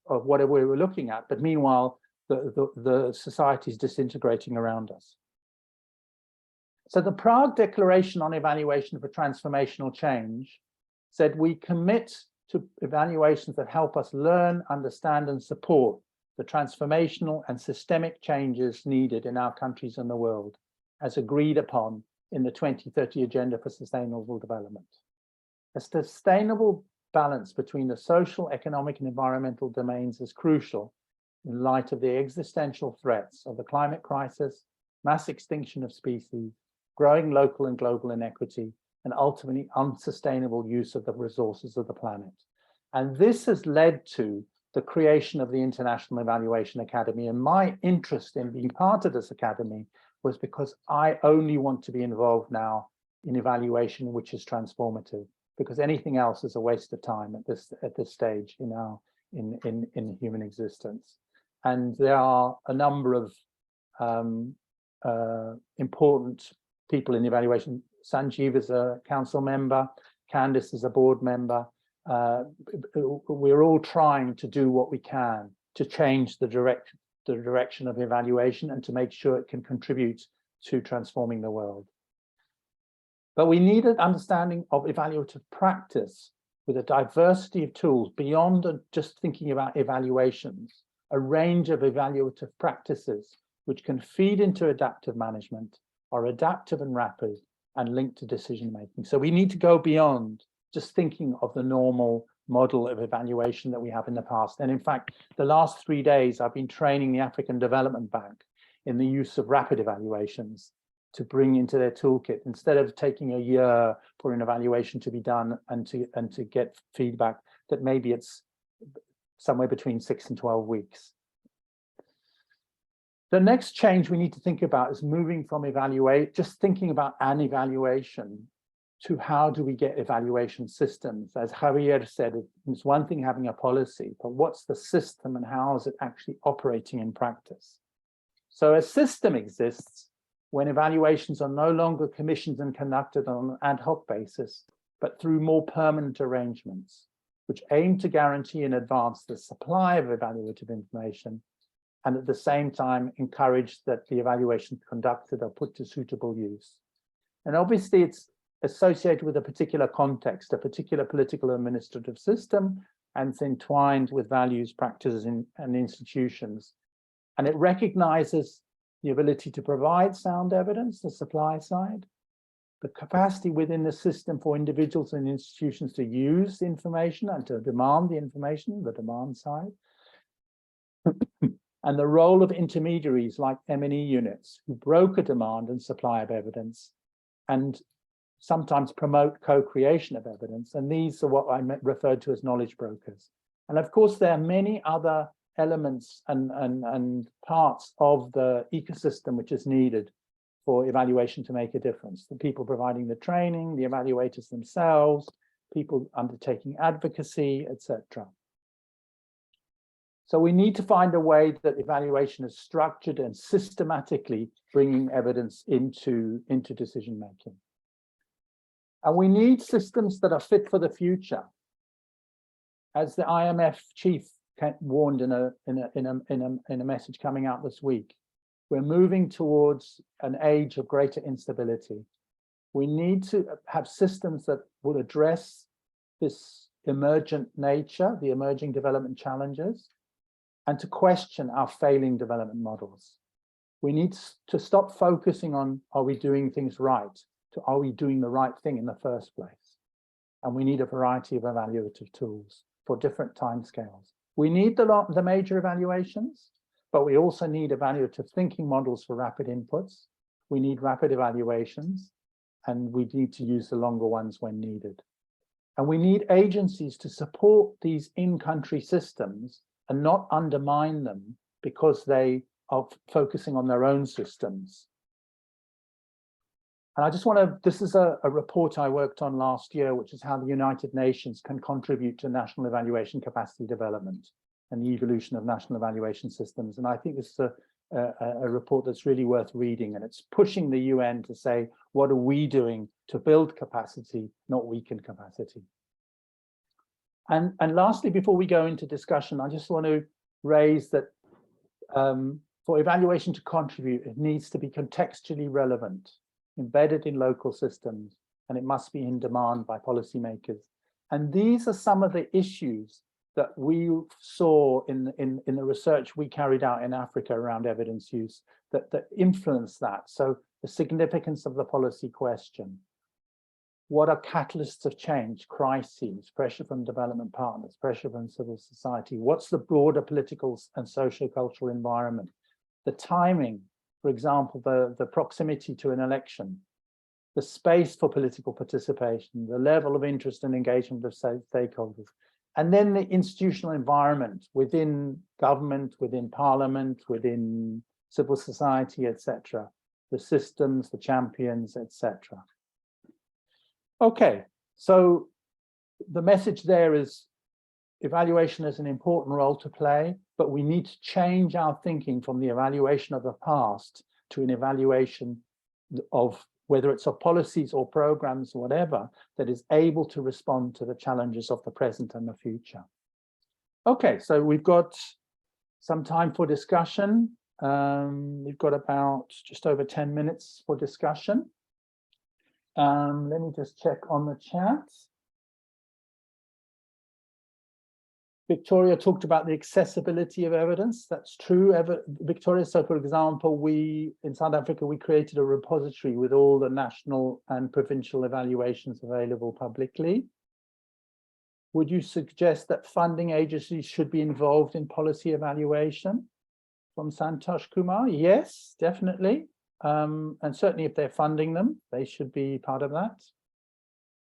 whatever we were looking at, but meanwhile, the society is disintegrating around us. So the Prague Declaration on Evaluation for Transformational Change said we commit to evaluations that help us learn, understand, and support the transformational and systemic changes needed in our countries and the world, as agreed upon in the 2030 Agenda for Sustainable Development. A sustainable balance between the social, economic, and environmental domains is crucial in light of the existential threats of the climate crisis, mass extinction of species, growing local and global inequity, and ultimately unsustainable use of the resources of the planet. And this has led to the creation of the International Evaluation Academy. And my interest in being part of this academy was because I only want to be involved now in evaluation which is transformative, because anything else is a waste of time at this stage in human existence. And there are a number of important people in evaluation. Sanjeev is a council member, Candice is a board member. We're all trying to do what we can to change the direction of evaluation and to make sure it can contribute to transforming the world. But we need an understanding of evaluative practice with a diversity of tools beyond just thinking about evaluations, a range of evaluative practices which can feed into adaptive management, are adaptive and rapid, and linked to decision making. So we need to go beyond just thinking of the normal model of evaluation that we have in the past. And in fact, the last 3 days, I've been training the African Development Bank in the use of rapid evaluations to bring into their toolkit, instead of taking a year for an evaluation to be done and to get feedback, that maybe it's somewhere between 6 and 12 weeks. The next change we need to think about is moving from just thinking about an evaluation to how do we get evaluation systems. As Javier said, it's one thing having a policy, but what's the system and how is it actually operating in practice? So a system exists when evaluations are no longer commissioned and conducted on an ad hoc basis, but through more permanent arrangements, which aim to guarantee in advance the supply of evaluative information, and at the same time encourage that the evaluations conducted are put to suitable use. And obviously it's associated with a particular context, a particular political administrative system, and it's entwined with values, practices, and institutions. And it recognizes the ability to provide sound evidence, the supply side, the capacity within the system for individuals and institutions to use information and to demand the information, the demand side, and the role of intermediaries like M&E units who broker demand and supply of evidence and sometimes promote co-creation of evidence. And these are what I referred to as knowledge brokers. And of course, there are many other elements and parts of the ecosystem which is needed for evaluation to make a difference. The people providing the training, the evaluators themselves, people undertaking advocacy, etc. So we need to find a way that evaluation is structured and systematically bringing evidence into decision making. And we need systems that are fit for the future. As the IMF chief warned in a message coming out this week, we're moving towards an age of greater instability. We need to have systems that will address this emergent nature, the emerging development challenges, and to question our failing development models. We need to stop focusing on, are we doing things right, to are we doing the right thing in the first place? And we need a variety of evaluative tools for different timescales. We need the major evaluations, but we also need evaluative thinking models for rapid inputs. We need rapid evaluations, and we need to use the longer ones when needed. And we need agencies to support these in-country systems and not undermine them because they are focusing on their own systems. And I just want to, this is a report I worked on last year, which is how the United Nations can contribute to national evaluation capacity development and the evolution of national evaluation systems. And I think this is a report that's really worth reading, and it's pushing the UN to say, what are we doing to build capacity, not weaken capacity? And lastly, before we go into discussion, I just want to raise that for evaluation to contribute, it needs to be contextually relevant, embedded in local systems, and it must be in demand by policymakers. And these are some of the issues that we saw in the research we carried out in Africa around evidence use that influence that. So the significance of the policy question. What are catalysts of change, crises, pressure from development partners, pressure from civil society? What's the broader political and socio-cultural environment? The timing, for example, the proximity to an election, the space for political participation, the level of interest and engagement of stakeholders, and then the institutional environment within government, within parliament, within civil society, etc., the systems, the champions, etc. Okay, so the message there is evaluation has an important role to play, but we need to change our thinking from the evaluation of the past to an evaluation of whether it's of policies or programs or whatever that is able to respond to the challenges of the present and the future. Okay, so we've got some time for discussion. We've got about just over 10 minutes for discussion. Let me just check on the chat. Victoria talked about the accessibility of evidence. That's true, Victoria. So for example, in South Africa, we created a repository with all the national and provincial evaluations available publicly. Would you suggest that funding agencies should be involved in policy evaluation? From Santosh Kumar, yes, definitely. And certainly if they're funding them, they should be part of that.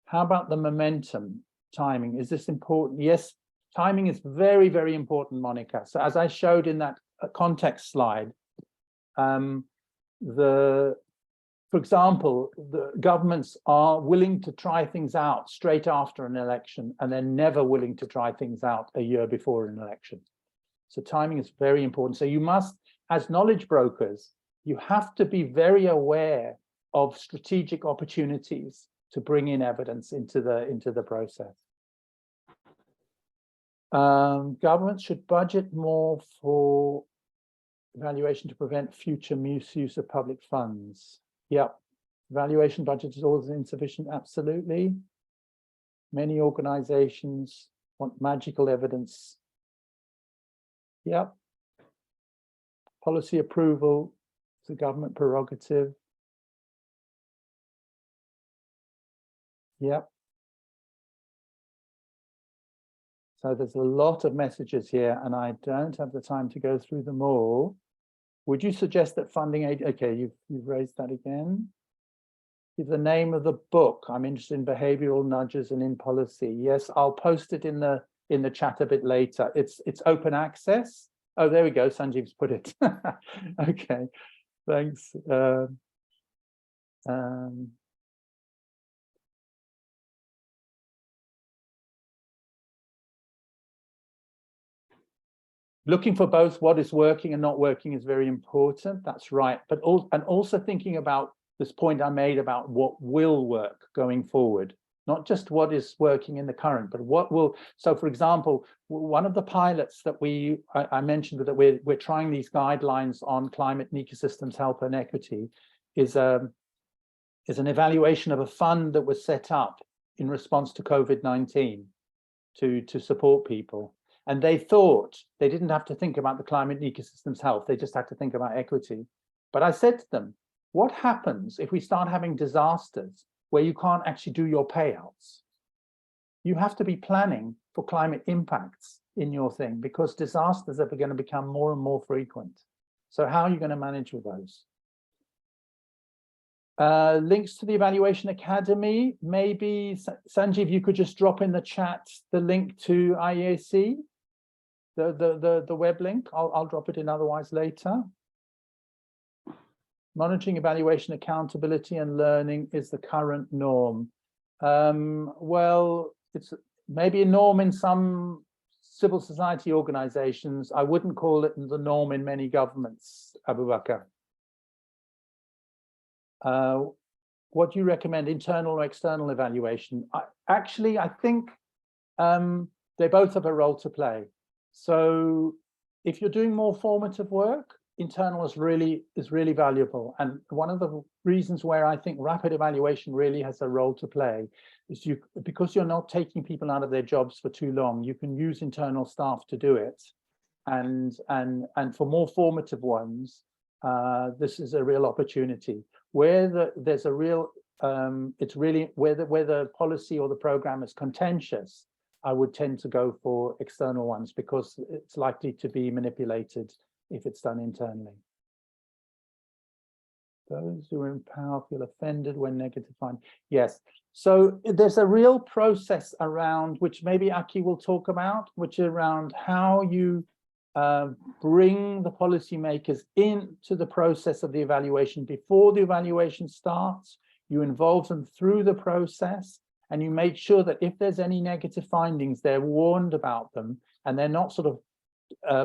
How about the momentum, timing? Is this important? Yes, timing is very, very important, Monica. So as I showed in that context slide, for example, the governments are willing to try things out straight after an election, and they're never willing to try things out a year before an election. So timing is very important. So you must, as knowledge brokers, you have to be very aware of strategic opportunities to bring in evidence into the process. Governments should budget more for evaluation to prevent future misuse of public funds. Yep, evaluation budget is always insufficient, absolutely. Many organizations want magical evidence. Yep. Policy approval is a government prerogative. Yep. So there's a lot of messages here, and I don't have the time to go through them all. Would you suggest that funding aid? Okay, you've raised that again. Give the name of the book. I'm interested in behavioral nudges and in policy. Yes, I'll post it in the chat a bit later. It's open access. Oh, there we go. Sanjeev's put it. Okay, thanks. Looking for both what is working and not working is very important. That's right. But also thinking about this point I made about what will work going forward, not just what is working in the current, but what will. So, for example, one of the pilots that I mentioned that we're trying these guidelines on climate and ecosystems health and equity is an evaluation of a fund that was set up in response to COVID-19 to support people. And they thought they didn't have to think about the climate and ecosystems health, they just had to think about equity. But I said to them, what happens if we start having disasters where you can't actually do your payouts? You have to be planning for climate impacts in your thing, because disasters are going to become more and more frequent. So how are you going to manage with those? Links to the Evaluation Academy. Maybe Sanjeev, you could just drop in the chat the link to IEAC, the web link. I'll drop it in otherwise later. Monitoring, evaluation, accountability, and learning is the current norm. Well, it's maybe a norm in some civil society organizations. I wouldn't call it the norm in many governments, Abu Bakr. What do you recommend, internal or external evaluation? I think they both have a role to play. So if you're doing more formative work, internal is really valuable. And one of the reasons where I think rapid evaluation really has a role to play is because you're not taking people out of their jobs for too long, you can use internal staff to do it. And for more formative ones, this is a real opportunity. Where there's a real, it's really where the policy or the program is contentious, I would tend to go for external ones because it's likely to be manipulated if it's done internally. Those who are in power feel offended when negative findings. Yes, so there's a real process around, which maybe Aki will talk about, which is around how you bring the policymakers into the process of the evaluation before the evaluation starts. You involve them through the process, and you make sure that if there's any negative findings, they're warned about them, and they're not sort of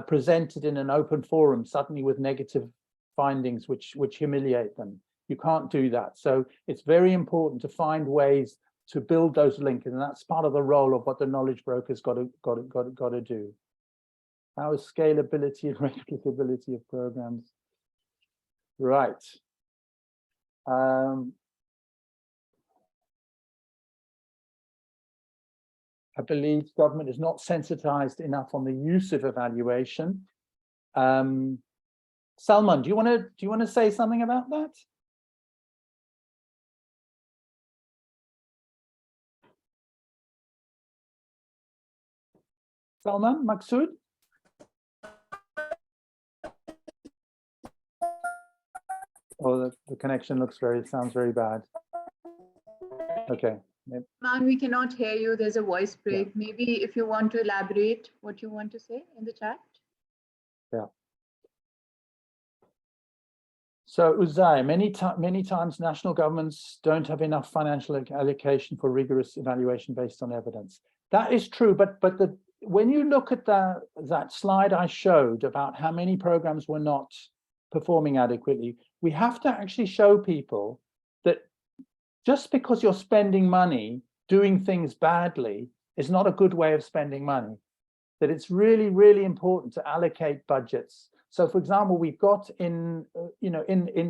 presented in an open forum suddenly with negative findings which humiliate them. You can't do that. So it's very important to find ways to build those links, and that's part of the role of what the knowledge broker's got to do. How is scalability and replicability of programs? Right. I believe government is not sensitized enough on the use of evaluation. Salman, do you want to say something about that? Salman, Maksud? Oh, the connection sounds very bad. Okay. Man, we cannot hear you. There's a voice break. Yeah. Maybe if you want to elaborate what you want to say in the chat. Yeah. So Uzay, many times national governments don't have enough financial allocation for rigorous evaluation based on evidence. That is true, but when you look at that slide I showed about how many programs were not performing adequately, we have to actually show people that just because you're spending money doing things badly is not a good way of spending money, that it's really, really important to allocate budgets. So for example, we've got in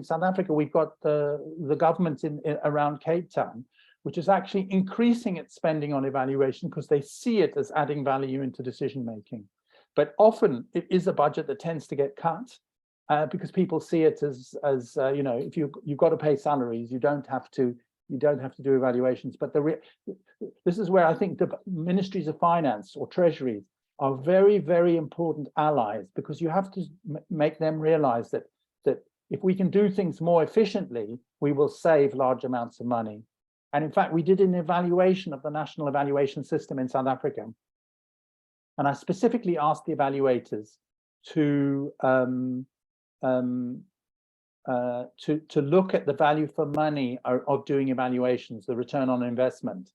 South Africa, we've got the government around Cape Town, which is actually increasing its spending on evaluation because they see it as adding value into decision making. But often it is a budget that tends to get cut because people see it as if you've got to pay salaries, you don't have to do evaluations. But this is where I think the ministries of finance or treasuries are very, very important allies, because you have to make them realize that if we can do things more efficiently, we will save large amounts of money. And in fact, we did an evaluation of the national evaluation system in South Africa. And I specifically asked the evaluators to look at the value for money of doing evaluations, the return on investment.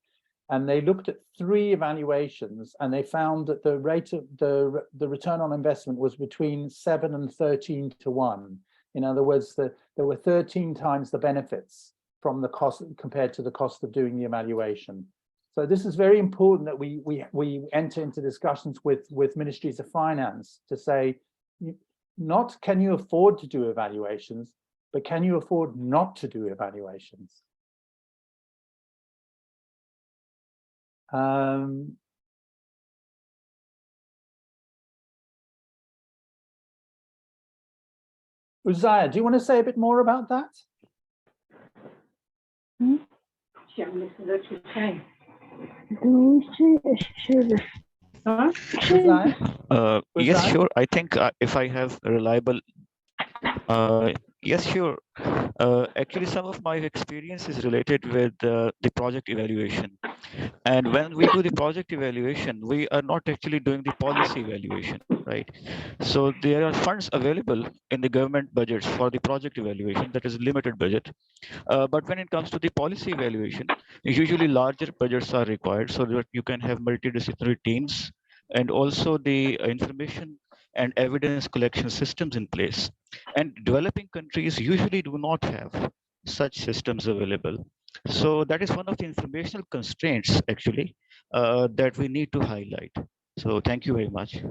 And they looked at 3 evaluations, and they found that the rate of the return on investment was between 7 and 13 to 1. In other words, there were 13 times the benefits from the cost compared to the cost of doing the evaluation. So this is very important that we enter into discussions with ministries of finance to say, not can you afford to do evaluations, but can you afford not to do evaluations? Uzziah, do you want to say a bit more about that? Uzziah? Yes, Uzziah? sure. I think if I have reliable, yes, sure. Actually, some of my experience is related with the project evaluation. And when we do the project evaluation, we are not actually doing the policy evaluation, right? So there are funds available in the government budgets for the project evaluation, that is limited budget. But when it comes to the policy evaluation, usually larger budgets are required so that you can have multidisciplinary teams and also the information and evidence collection systems in place. And developing countries usually do not have such systems available. So that is one of the informational constraints actually that we need to highlight. So thank you very much.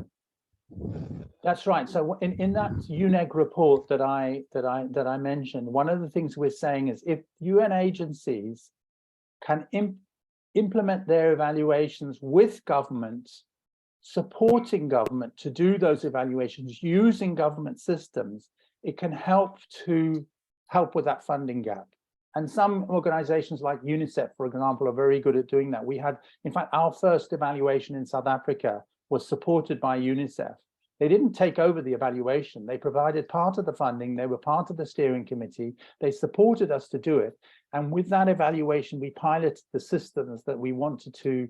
That's right. So in that UNEG report that I mentioned, one of the things we're saying is if UN agencies can implement their evaluations with governments, supporting government to do those evaluations using government systems, it can help with that funding gap. And some organizations like UNICEF, for example, are very good at doing that. We had, in fact, our first evaluation in South Africa was supported by UNICEF. They didn't take over the evaluation. They provided part of the funding. They were part of the steering committee. They supported us to do it. And with that evaluation, we piloted the systems that we wanted to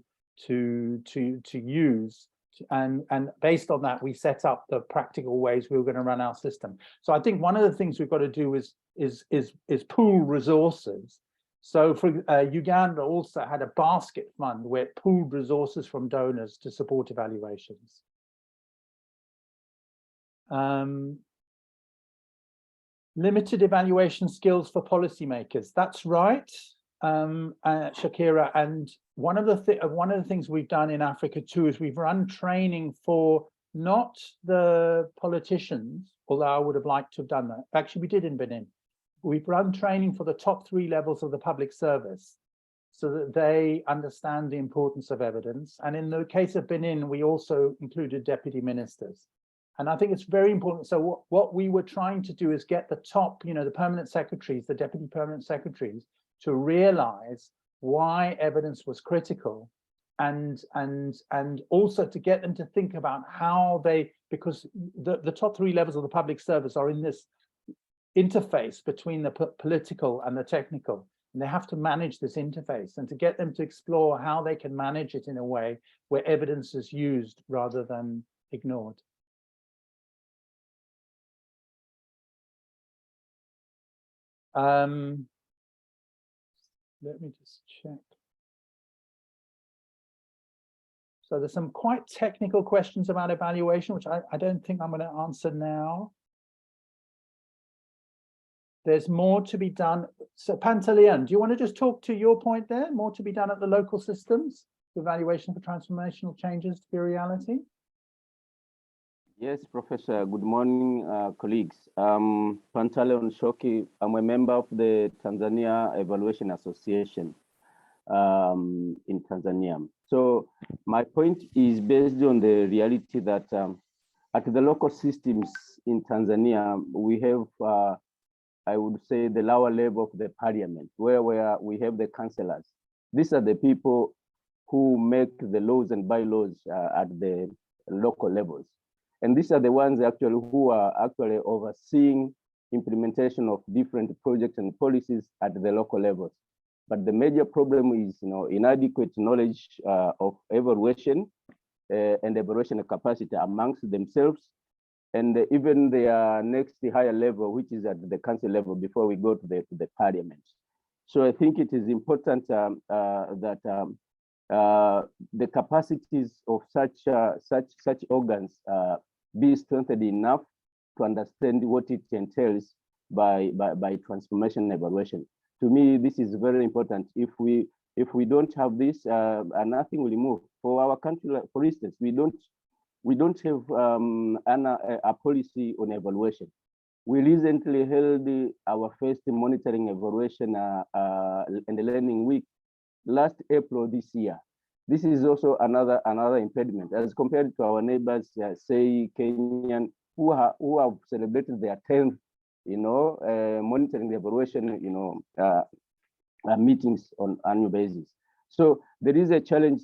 use. And based on that, we set up the practical ways we were going to run our system. So I think one of the things we've got to do is pool resources. So for Uganda also had a basket fund where it pooled resources from donors to support evaluations. Limited evaluation skills for policymakers. That's right, Shakira. And one of the things we've done in Africa too is we've run training for not the politicians, although I would have liked to have done that. Actually, we did in Benin. We've run training for the top 3 levels of the public service so that they understand the importance of evidence. And in the case of Benin, we also included deputy ministers. And I think it's very important. So what we were trying to do is get the top, the permanent secretaries, the deputy permanent secretaries, to realize why evidence was critical, and also to get them to think about how because the top 3 levels of the public service are in this interface between the political and the technical, and they have to manage this interface, and to get them to explore how they can manage it in a way where evidence is used rather than ignored. Let me just check. So there's some quite technical questions about evaluation, which I don't think I'm going to answer now. There's more to be done. So Pantaleon, do you want to just talk to your point there? More to be done at the local systems, evaluation for transformational changes to be a reality? Yes, Professor. Good morning, colleagues. Pantaleon Shoki. I'm a member of the Tanzania Evaluation Association in Tanzania. So my point is based on the reality that at the local systems in Tanzania, we have, I would say, the lower level of the parliament, where we have the councillors. These are the people who make the laws and bylaws at the local levels. And these are the ones actually who are actually overseeing implementation of different projects and policies at the local levels. But the major problem is, inadequate knowledge of evaluation and evaluation capacity amongst themselves, and even their next higher level, which is at the council level before we go to the parliament. So I think it is important that the capacities of such organs be strengthened enough to understand what it entails by transformation evaluation. To me, this is very important. If we don't have this, nothing will move. For our country, for instance, we don't have a policy on evaluation. We recently held our first monitoring evaluation and learning week last April this year. This is also another impediment as compared to our neighbors, say Kenyan, who have celebrated their 10th, monitoring the evaluation, meetings on annual basis. So there is a challenge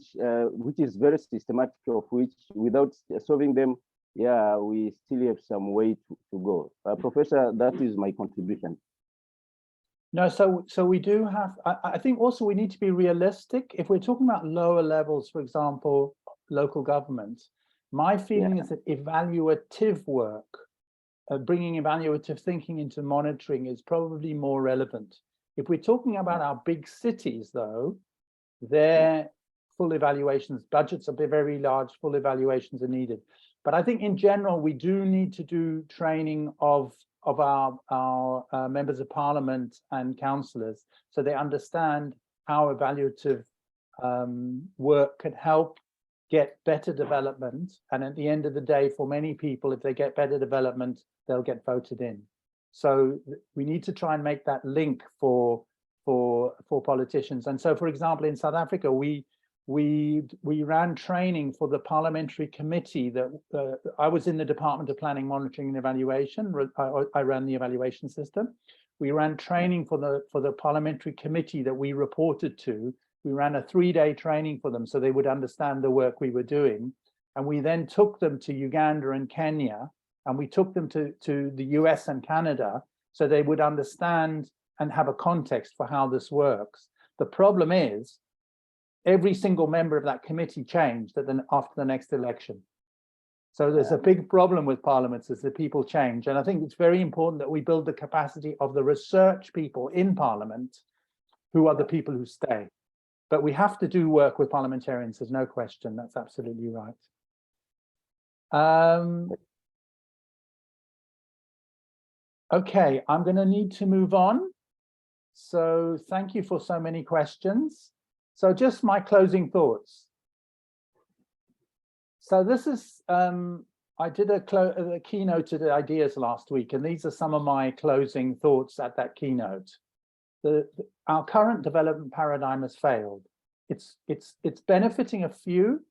which is very systematic, of which without solving them, we still have some way to go. Professor, that is my contribution. No, so we do have, I think also we need to be realistic. If we're talking about lower levels, for example, local government, my feeling is that evaluative work, bringing evaluative thinking into monitoring is probably more relevant. If we're talking about our big cities, though, their full evaluations, budgets are very large, full evaluations are needed. But I think in general, we do need to do training of our members of parliament and councillors, so they understand how evaluative work can help get better development. And at the end of the day, for many people, if they get better development, they'll get voted in. So we need to try and make that link for politicians. And so, for example, in South Africa, we ran training for the parliamentary committee that I was in the Department of Planning, Monitoring and Evaluation. I ran the evaluation system. We ran training for the parliamentary committee that we reported to. We ran a 3-day training for them so they would understand the work we were doing. And we then took them to Uganda and Kenya, and we took them to the US and Canada so they would understand and have a context for how this works. The problem is, every single member of that committee changed after the next election. So there's a big problem with parliaments is that people change. And I think it's very important that we build the capacity of the research people in parliament, who are the people who stay. But we have to do work with parliamentarians, there's no question, that's absolutely right. Okay, I'm gonna need to move on. So thank you for so many questions. So just my closing thoughts. So this is, I did a keynote to the ideas last week, and these are some of my closing thoughts at that keynote. Our current development paradigm has failed. It's benefiting a few.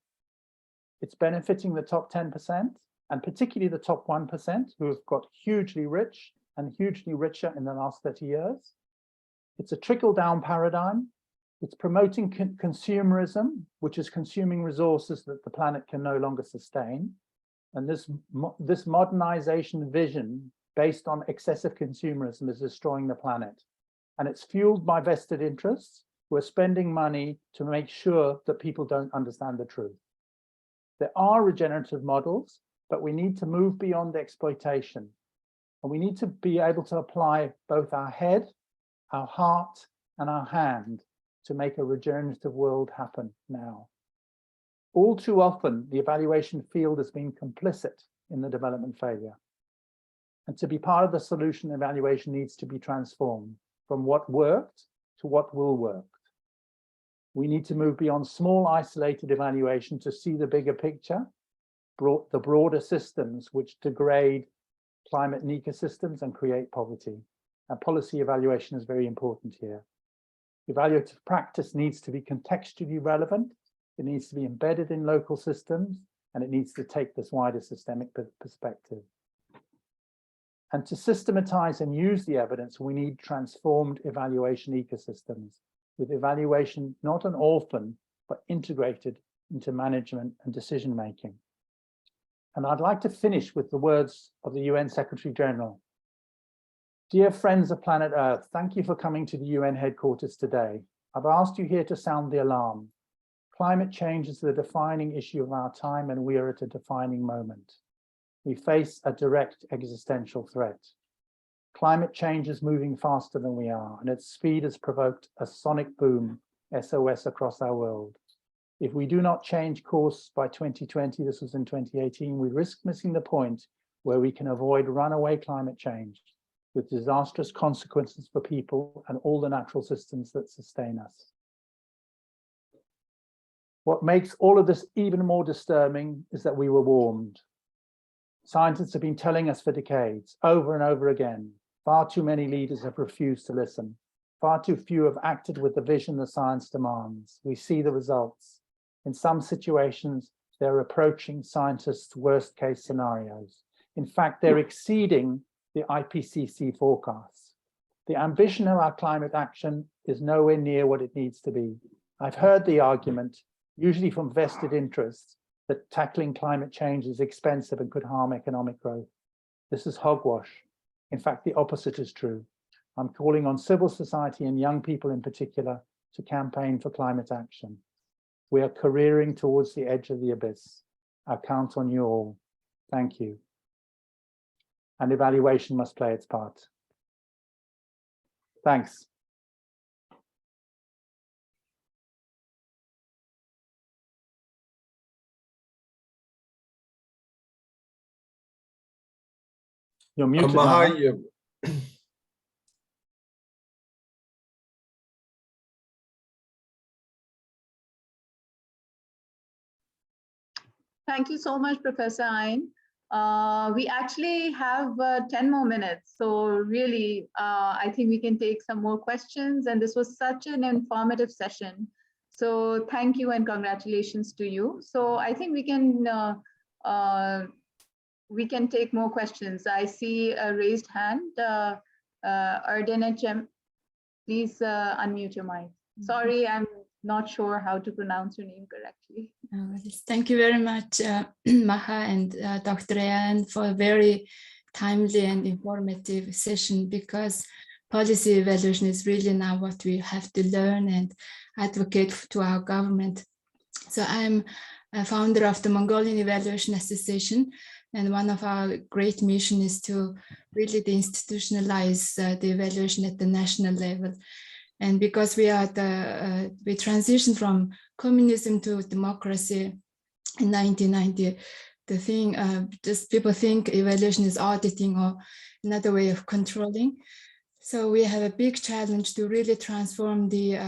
It's benefiting the top 10%, and particularly the top 1% who have got hugely rich and hugely richer in the last 30 years. It's a trickle-down paradigm. It's promoting consumerism, which is consuming resources that the planet can no longer sustain. And this modernization vision based on excessive consumerism is destroying the planet. And it's fueled by vested interests who are spending money to make sure that people don't understand the truth. There are regenerative models, but we need to move beyond exploitation. And we need to be able to apply both our head, our heart, and our hand to make a regenerative world happen now. All too often, the evaluation field has been complicit in the development failure. And to be part of the solution, evaluation needs to be transformed from what worked to what will work. We need to move beyond small isolated evaluation to see the bigger picture, the broader systems which degrade climate and ecosystems and create poverty. And policy evaluation is very important here. Evaluative practice needs to be contextually relevant, it needs to be embedded in local systems, and it needs to take this wider systemic perspective. And to systematize and use the evidence, we need transformed evaluation ecosystems, with evaluation not an orphan, but integrated into management and decision-making. And I'd like to finish with the words of the UN Secretary General. Dear friends of planet Earth, thank you for coming to the UN headquarters today. I've asked you here to sound the alarm. Climate change is the defining issue of our time, and we are at a defining moment. We face a direct existential threat. Climate change is moving faster than we are, and its speed has provoked a sonic boom, SOS, across our world. If we do not change course by 2020, this was in 2018, we risk missing the point where we can avoid runaway climate change, with disastrous consequences for people and all the natural systems that sustain us. What makes all of this even more disturbing is that we were warned. Scientists have been telling us for decades, over and over again. Far too many leaders have refused to listen. Far too few have acted with the vision the science demands. We see the results. In some situations, they're approaching scientists' worst case scenarios. In fact, they're exceeding the IPCC forecasts. The ambition of our climate action is nowhere near what it needs to be. I've heard the argument, usually from vested interests, that tackling climate change is expensive and could harm economic growth. This is hogwash. In fact, the opposite is true. I'm calling on civil society and young people in particular to campaign for climate action. We are careering towards the edge of the abyss. I count on you all. Thank you. And evaluation must play its part. Thanks. You're muted now. Maha, Thank you so much, Professor Ayn. We actually have 10 more minutes. So really, I think we can take some more questions. And this was such an informative session. So thank you and congratulations to you. So I think we can take more questions. I see a raised hand. Ardena, please unmute your mic. Sorry, I'm not sure how to pronounce your name correctly. Thank you very much, Maha and Dr. Ayn, for a very timely and informative session, because policy evaluation is really now what we have to learn and advocate to our government. So I'm a founder of the Mongolian Evaluation Association, and one of our great mission is to really institutionalize the evaluation at the national level. And because we are we transitioned from communism to democracy in 1990, the thing, just people think evaluation is auditing or another way of controlling. So we have a big challenge to really transform the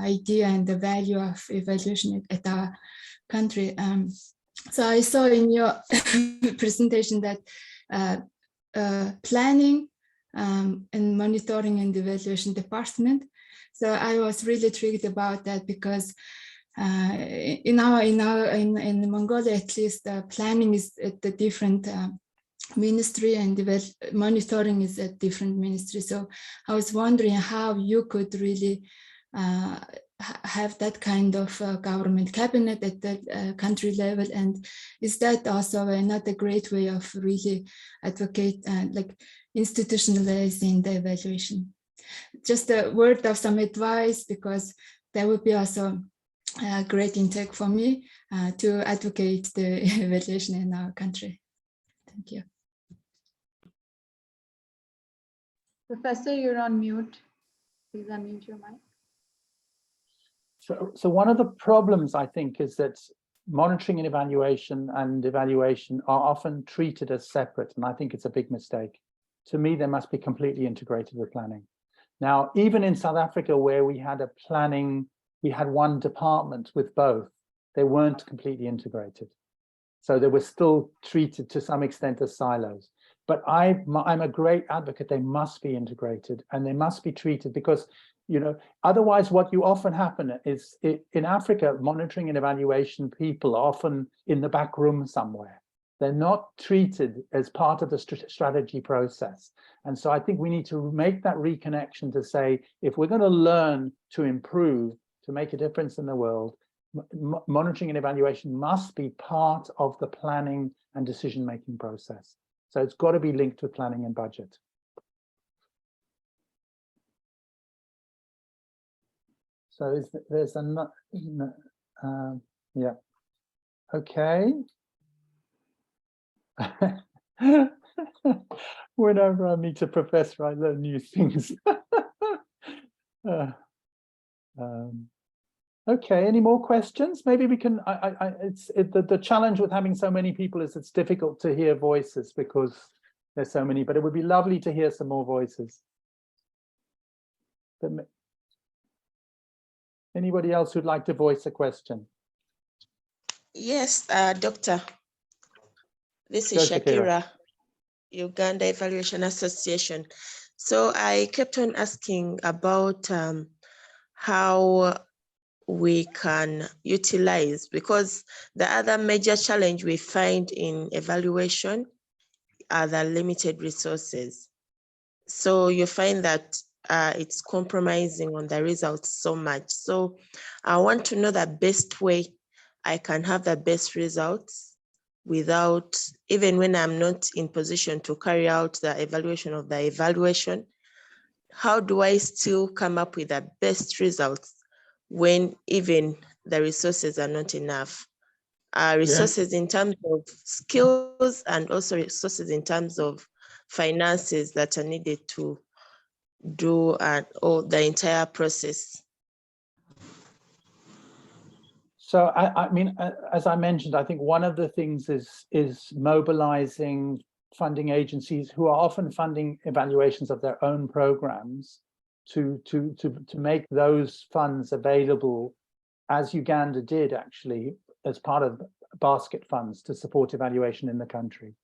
idea and the value of evaluation at our country. So I saw in your presentation that planning and monitoring and evaluation department. So I was really intrigued about that, because in Mongolia, at least, planning is at the different ministry and monitoring is at different ministry. So I was wondering how you could really have that kind of government cabinet at the country level, and is that also another great way of really advocate like institutionalizing the evaluation? Just a word of some advice, because that would be also a great intake for me to advocate the evaluation in our country. Thank you. Professor, you're on mute. Please unmute your mic. So one of the problems, I think, is that monitoring and evaluation are often treated as separate, and I think it's a big mistake. To me, they must be completely integrated with planning. Now, even in South Africa, where we had we had one department with both, they weren't completely integrated. So they were still treated to some extent as silos. But I'm a great advocate. They must be integrated and they must be treated, because, you know, otherwise what you often happen is in Africa, monitoring and evaluation people are often in the back room somewhere. They're not treated as part of the strategy process. And so I think we need to make that reconnection to say, if we're going to learn to improve, to make a difference in the world, monitoring and evaluation must be part of the planning and decision-making process. So it's got to be linked with planning and budget. So there's another, yeah, okay. Whenever I meet a professor, I learn new things. Okay, any more questions? Maybe we can, the challenge with having so many people is it's difficult to hear voices because there's so many, but it would be lovely to hear some more voices. But anybody else who'd like to voice a question? Yes, Doctor. This is Shakira, Uganda Evaluation Association. So I kept on asking about how we can utilize, because the other major challenge we find in evaluation are the limited resources. So you find that it's compromising on the results so much. So I want to know the best way I can have the best results without, even when I'm not in position to carry out the evaluation of the evaluation, how do I still come up with the best results when even the resources are not enough? Resources in terms of skills and also resources in terms of finances that are needed to do all the entire process. So I mean, as I mentioned, I think one of the things is mobilizing funding agencies who are often funding evaluations of their own programs to make those funds available, as Uganda did actually, as part of basket funds to support evaluation in the country.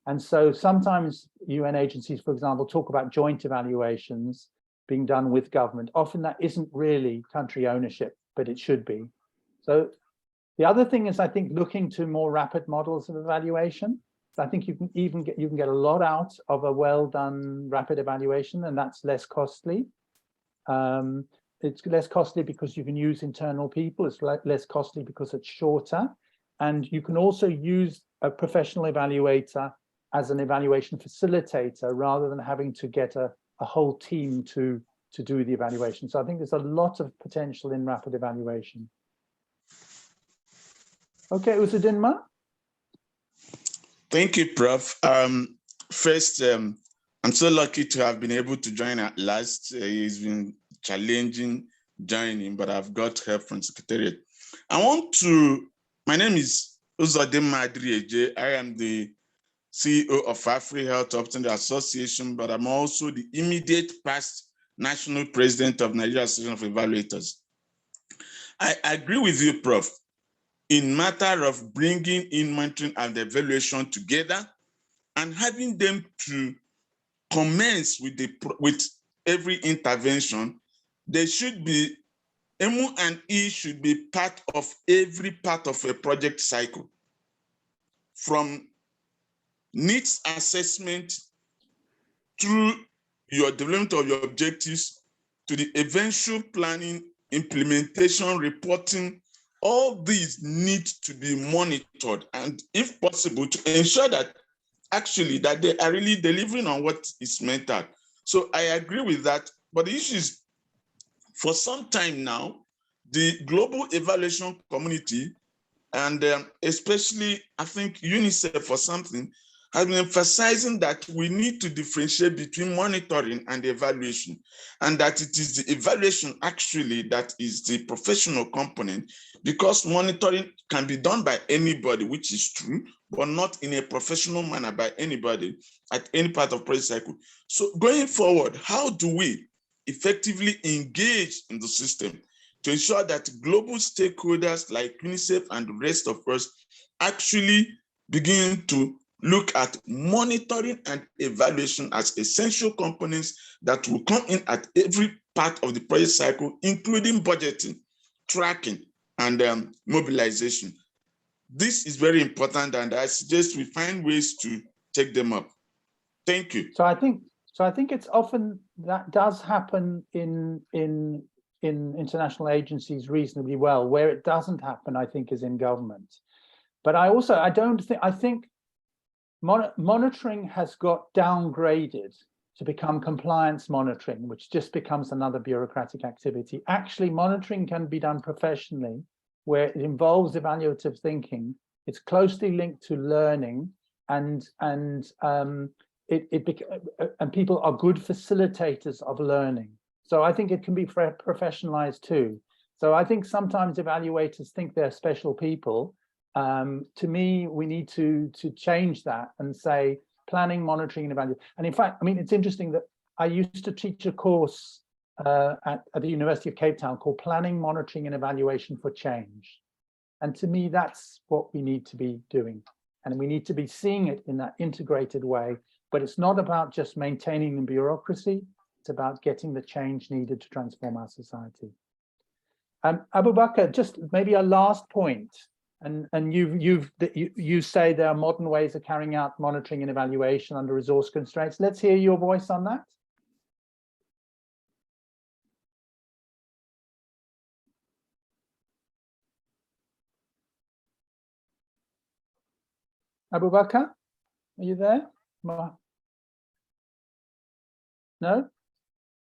And so sometimes UN agencies, for example, talk about joint evaluations being done with government. Often that isn't really country ownership, but it should be. So the other thing is, I think, looking to more rapid models of evaluation. So I think you can get a lot out of a well done rapid evaluation, and that's less costly. It's less costly because you can use internal people. It's less costly because it's shorter, and you can also use a professional evaluator as an evaluation facilitator rather than having to get a whole team to do the evaluation. So I think there's a lot of potential in rapid evaluation. Okay, Uzodinma. Thank you, Prof. First, I'm so lucky to have been able to join at last. It's been challenging joining, but I've got help from Secretariat. My name is Uzodinma Adrieje. I am the CEO of AfriHealth Opportunity Association, but I'm also the immediate past national president of Nigeria Association of Evaluators. I agree with you, Prof. In matter of bringing in monitoring and evaluation together and having them to commence with every intervention, there should be, M&E should be part of every part of a project cycle. From needs assessment through your development of your objectives to the eventual planning, implementation, reporting, all these need to be monitored, and if possible, to ensure that actually that they are really delivering on what is meant at. So I agree with that. But the issue is, for some time now, the global evaluation community, and especially I think UNICEF or something, has been emphasizing that we need to differentiate between monitoring and evaluation, and that it is the evaluation actually that is the professional component, because monitoring can be done by anybody, which is true, but not in a professional manner by anybody at any part of project cycle. So going forward, how do we effectively engage in the system to ensure that global stakeholders like UNICEF and the rest of us actually begin to look at monitoring and evaluation as essential components that will come in at every part of the project cycle, including budgeting, tracking, and mobilization. This is very important, and I suggest we find ways to take them up. Thank you. So I think it's often that does happen in international agencies reasonably well. Where it doesn't happen, I think, is in government. But I think monitoring has got downgraded to become compliance monitoring, which just becomes another bureaucratic activity. Actually, monitoring can be done professionally, where it involves evaluative thinking. It's closely linked to learning, and people are good facilitators of learning. So I think it can be professionalized too. So I think sometimes evaluators think they're special people. To me, we need to change that and say planning, monitoring, and evaluation. And in fact, I mean, it's interesting that I used to teach a course at the University of Cape Town called Planning, Monitoring, and Evaluation for Change. And to me, that's what we need to be doing. And we need to be seeing it in that integrated way. But it's not about just maintaining the bureaucracy. It's about getting the change needed to transform our society. Abu Bakr, just maybe a last point, and you say there are modern ways of carrying out monitoring and evaluation under resource constraints. Let's hear your voice on that. Abu Bakr, are you there? No?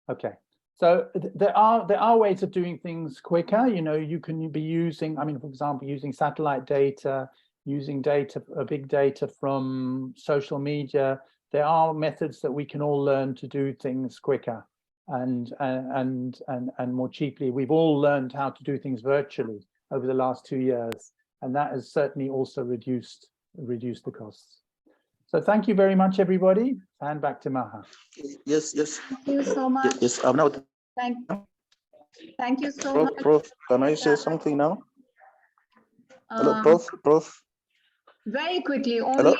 Okay. So there are ways of doing things quicker. You know, you can be using, I mean, for example, using satellite data, using data, big data from social media. There are methods that we can all learn to do things quicker and more cheaply. We've all learned how to do things virtually over the last 2 years, and that has certainly also reduced the costs. So thank you very much, everybody. And back to Maha. Yes. Thank you so much. Yes, I'm now. Thank you so much. Prof, can I say something now? Hello, Prof. Very quickly, Hello?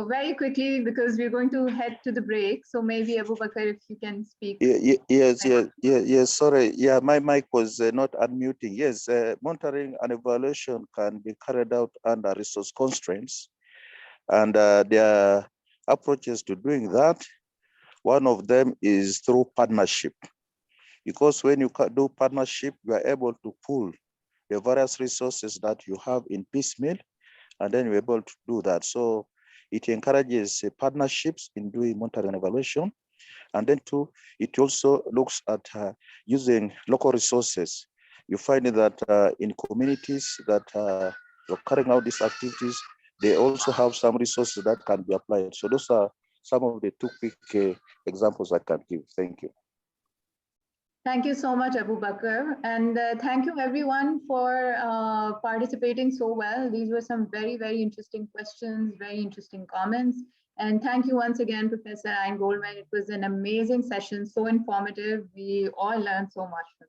very quickly, because we're going to head to the break. So maybe Abu Bakr, if you can speak. Yes. Sorry. Yeah, my mic was not unmuting. Yes, monitoring and evaluation can be carried out under resource constraints, and there are approaches to doing that. One of them is through partnership, because when you do partnership, you are able to pool the various resources that you have in piecemeal, and then you're able to do that. So it encourages partnerships in doing monitoring and evaluation. And then too, it also looks at using local resources. You find that in communities that are carrying out these activities, they also have some resources that can be applied. So those are some of the two quick examples I can give. Thank you. Thank you so much, Abu Bakr. And thank you everyone for participating so well. These were some very, very interesting questions, very interesting comments. And thank you once again, Professor Ian Goldman. It was an amazing session, so informative. We all learned so much from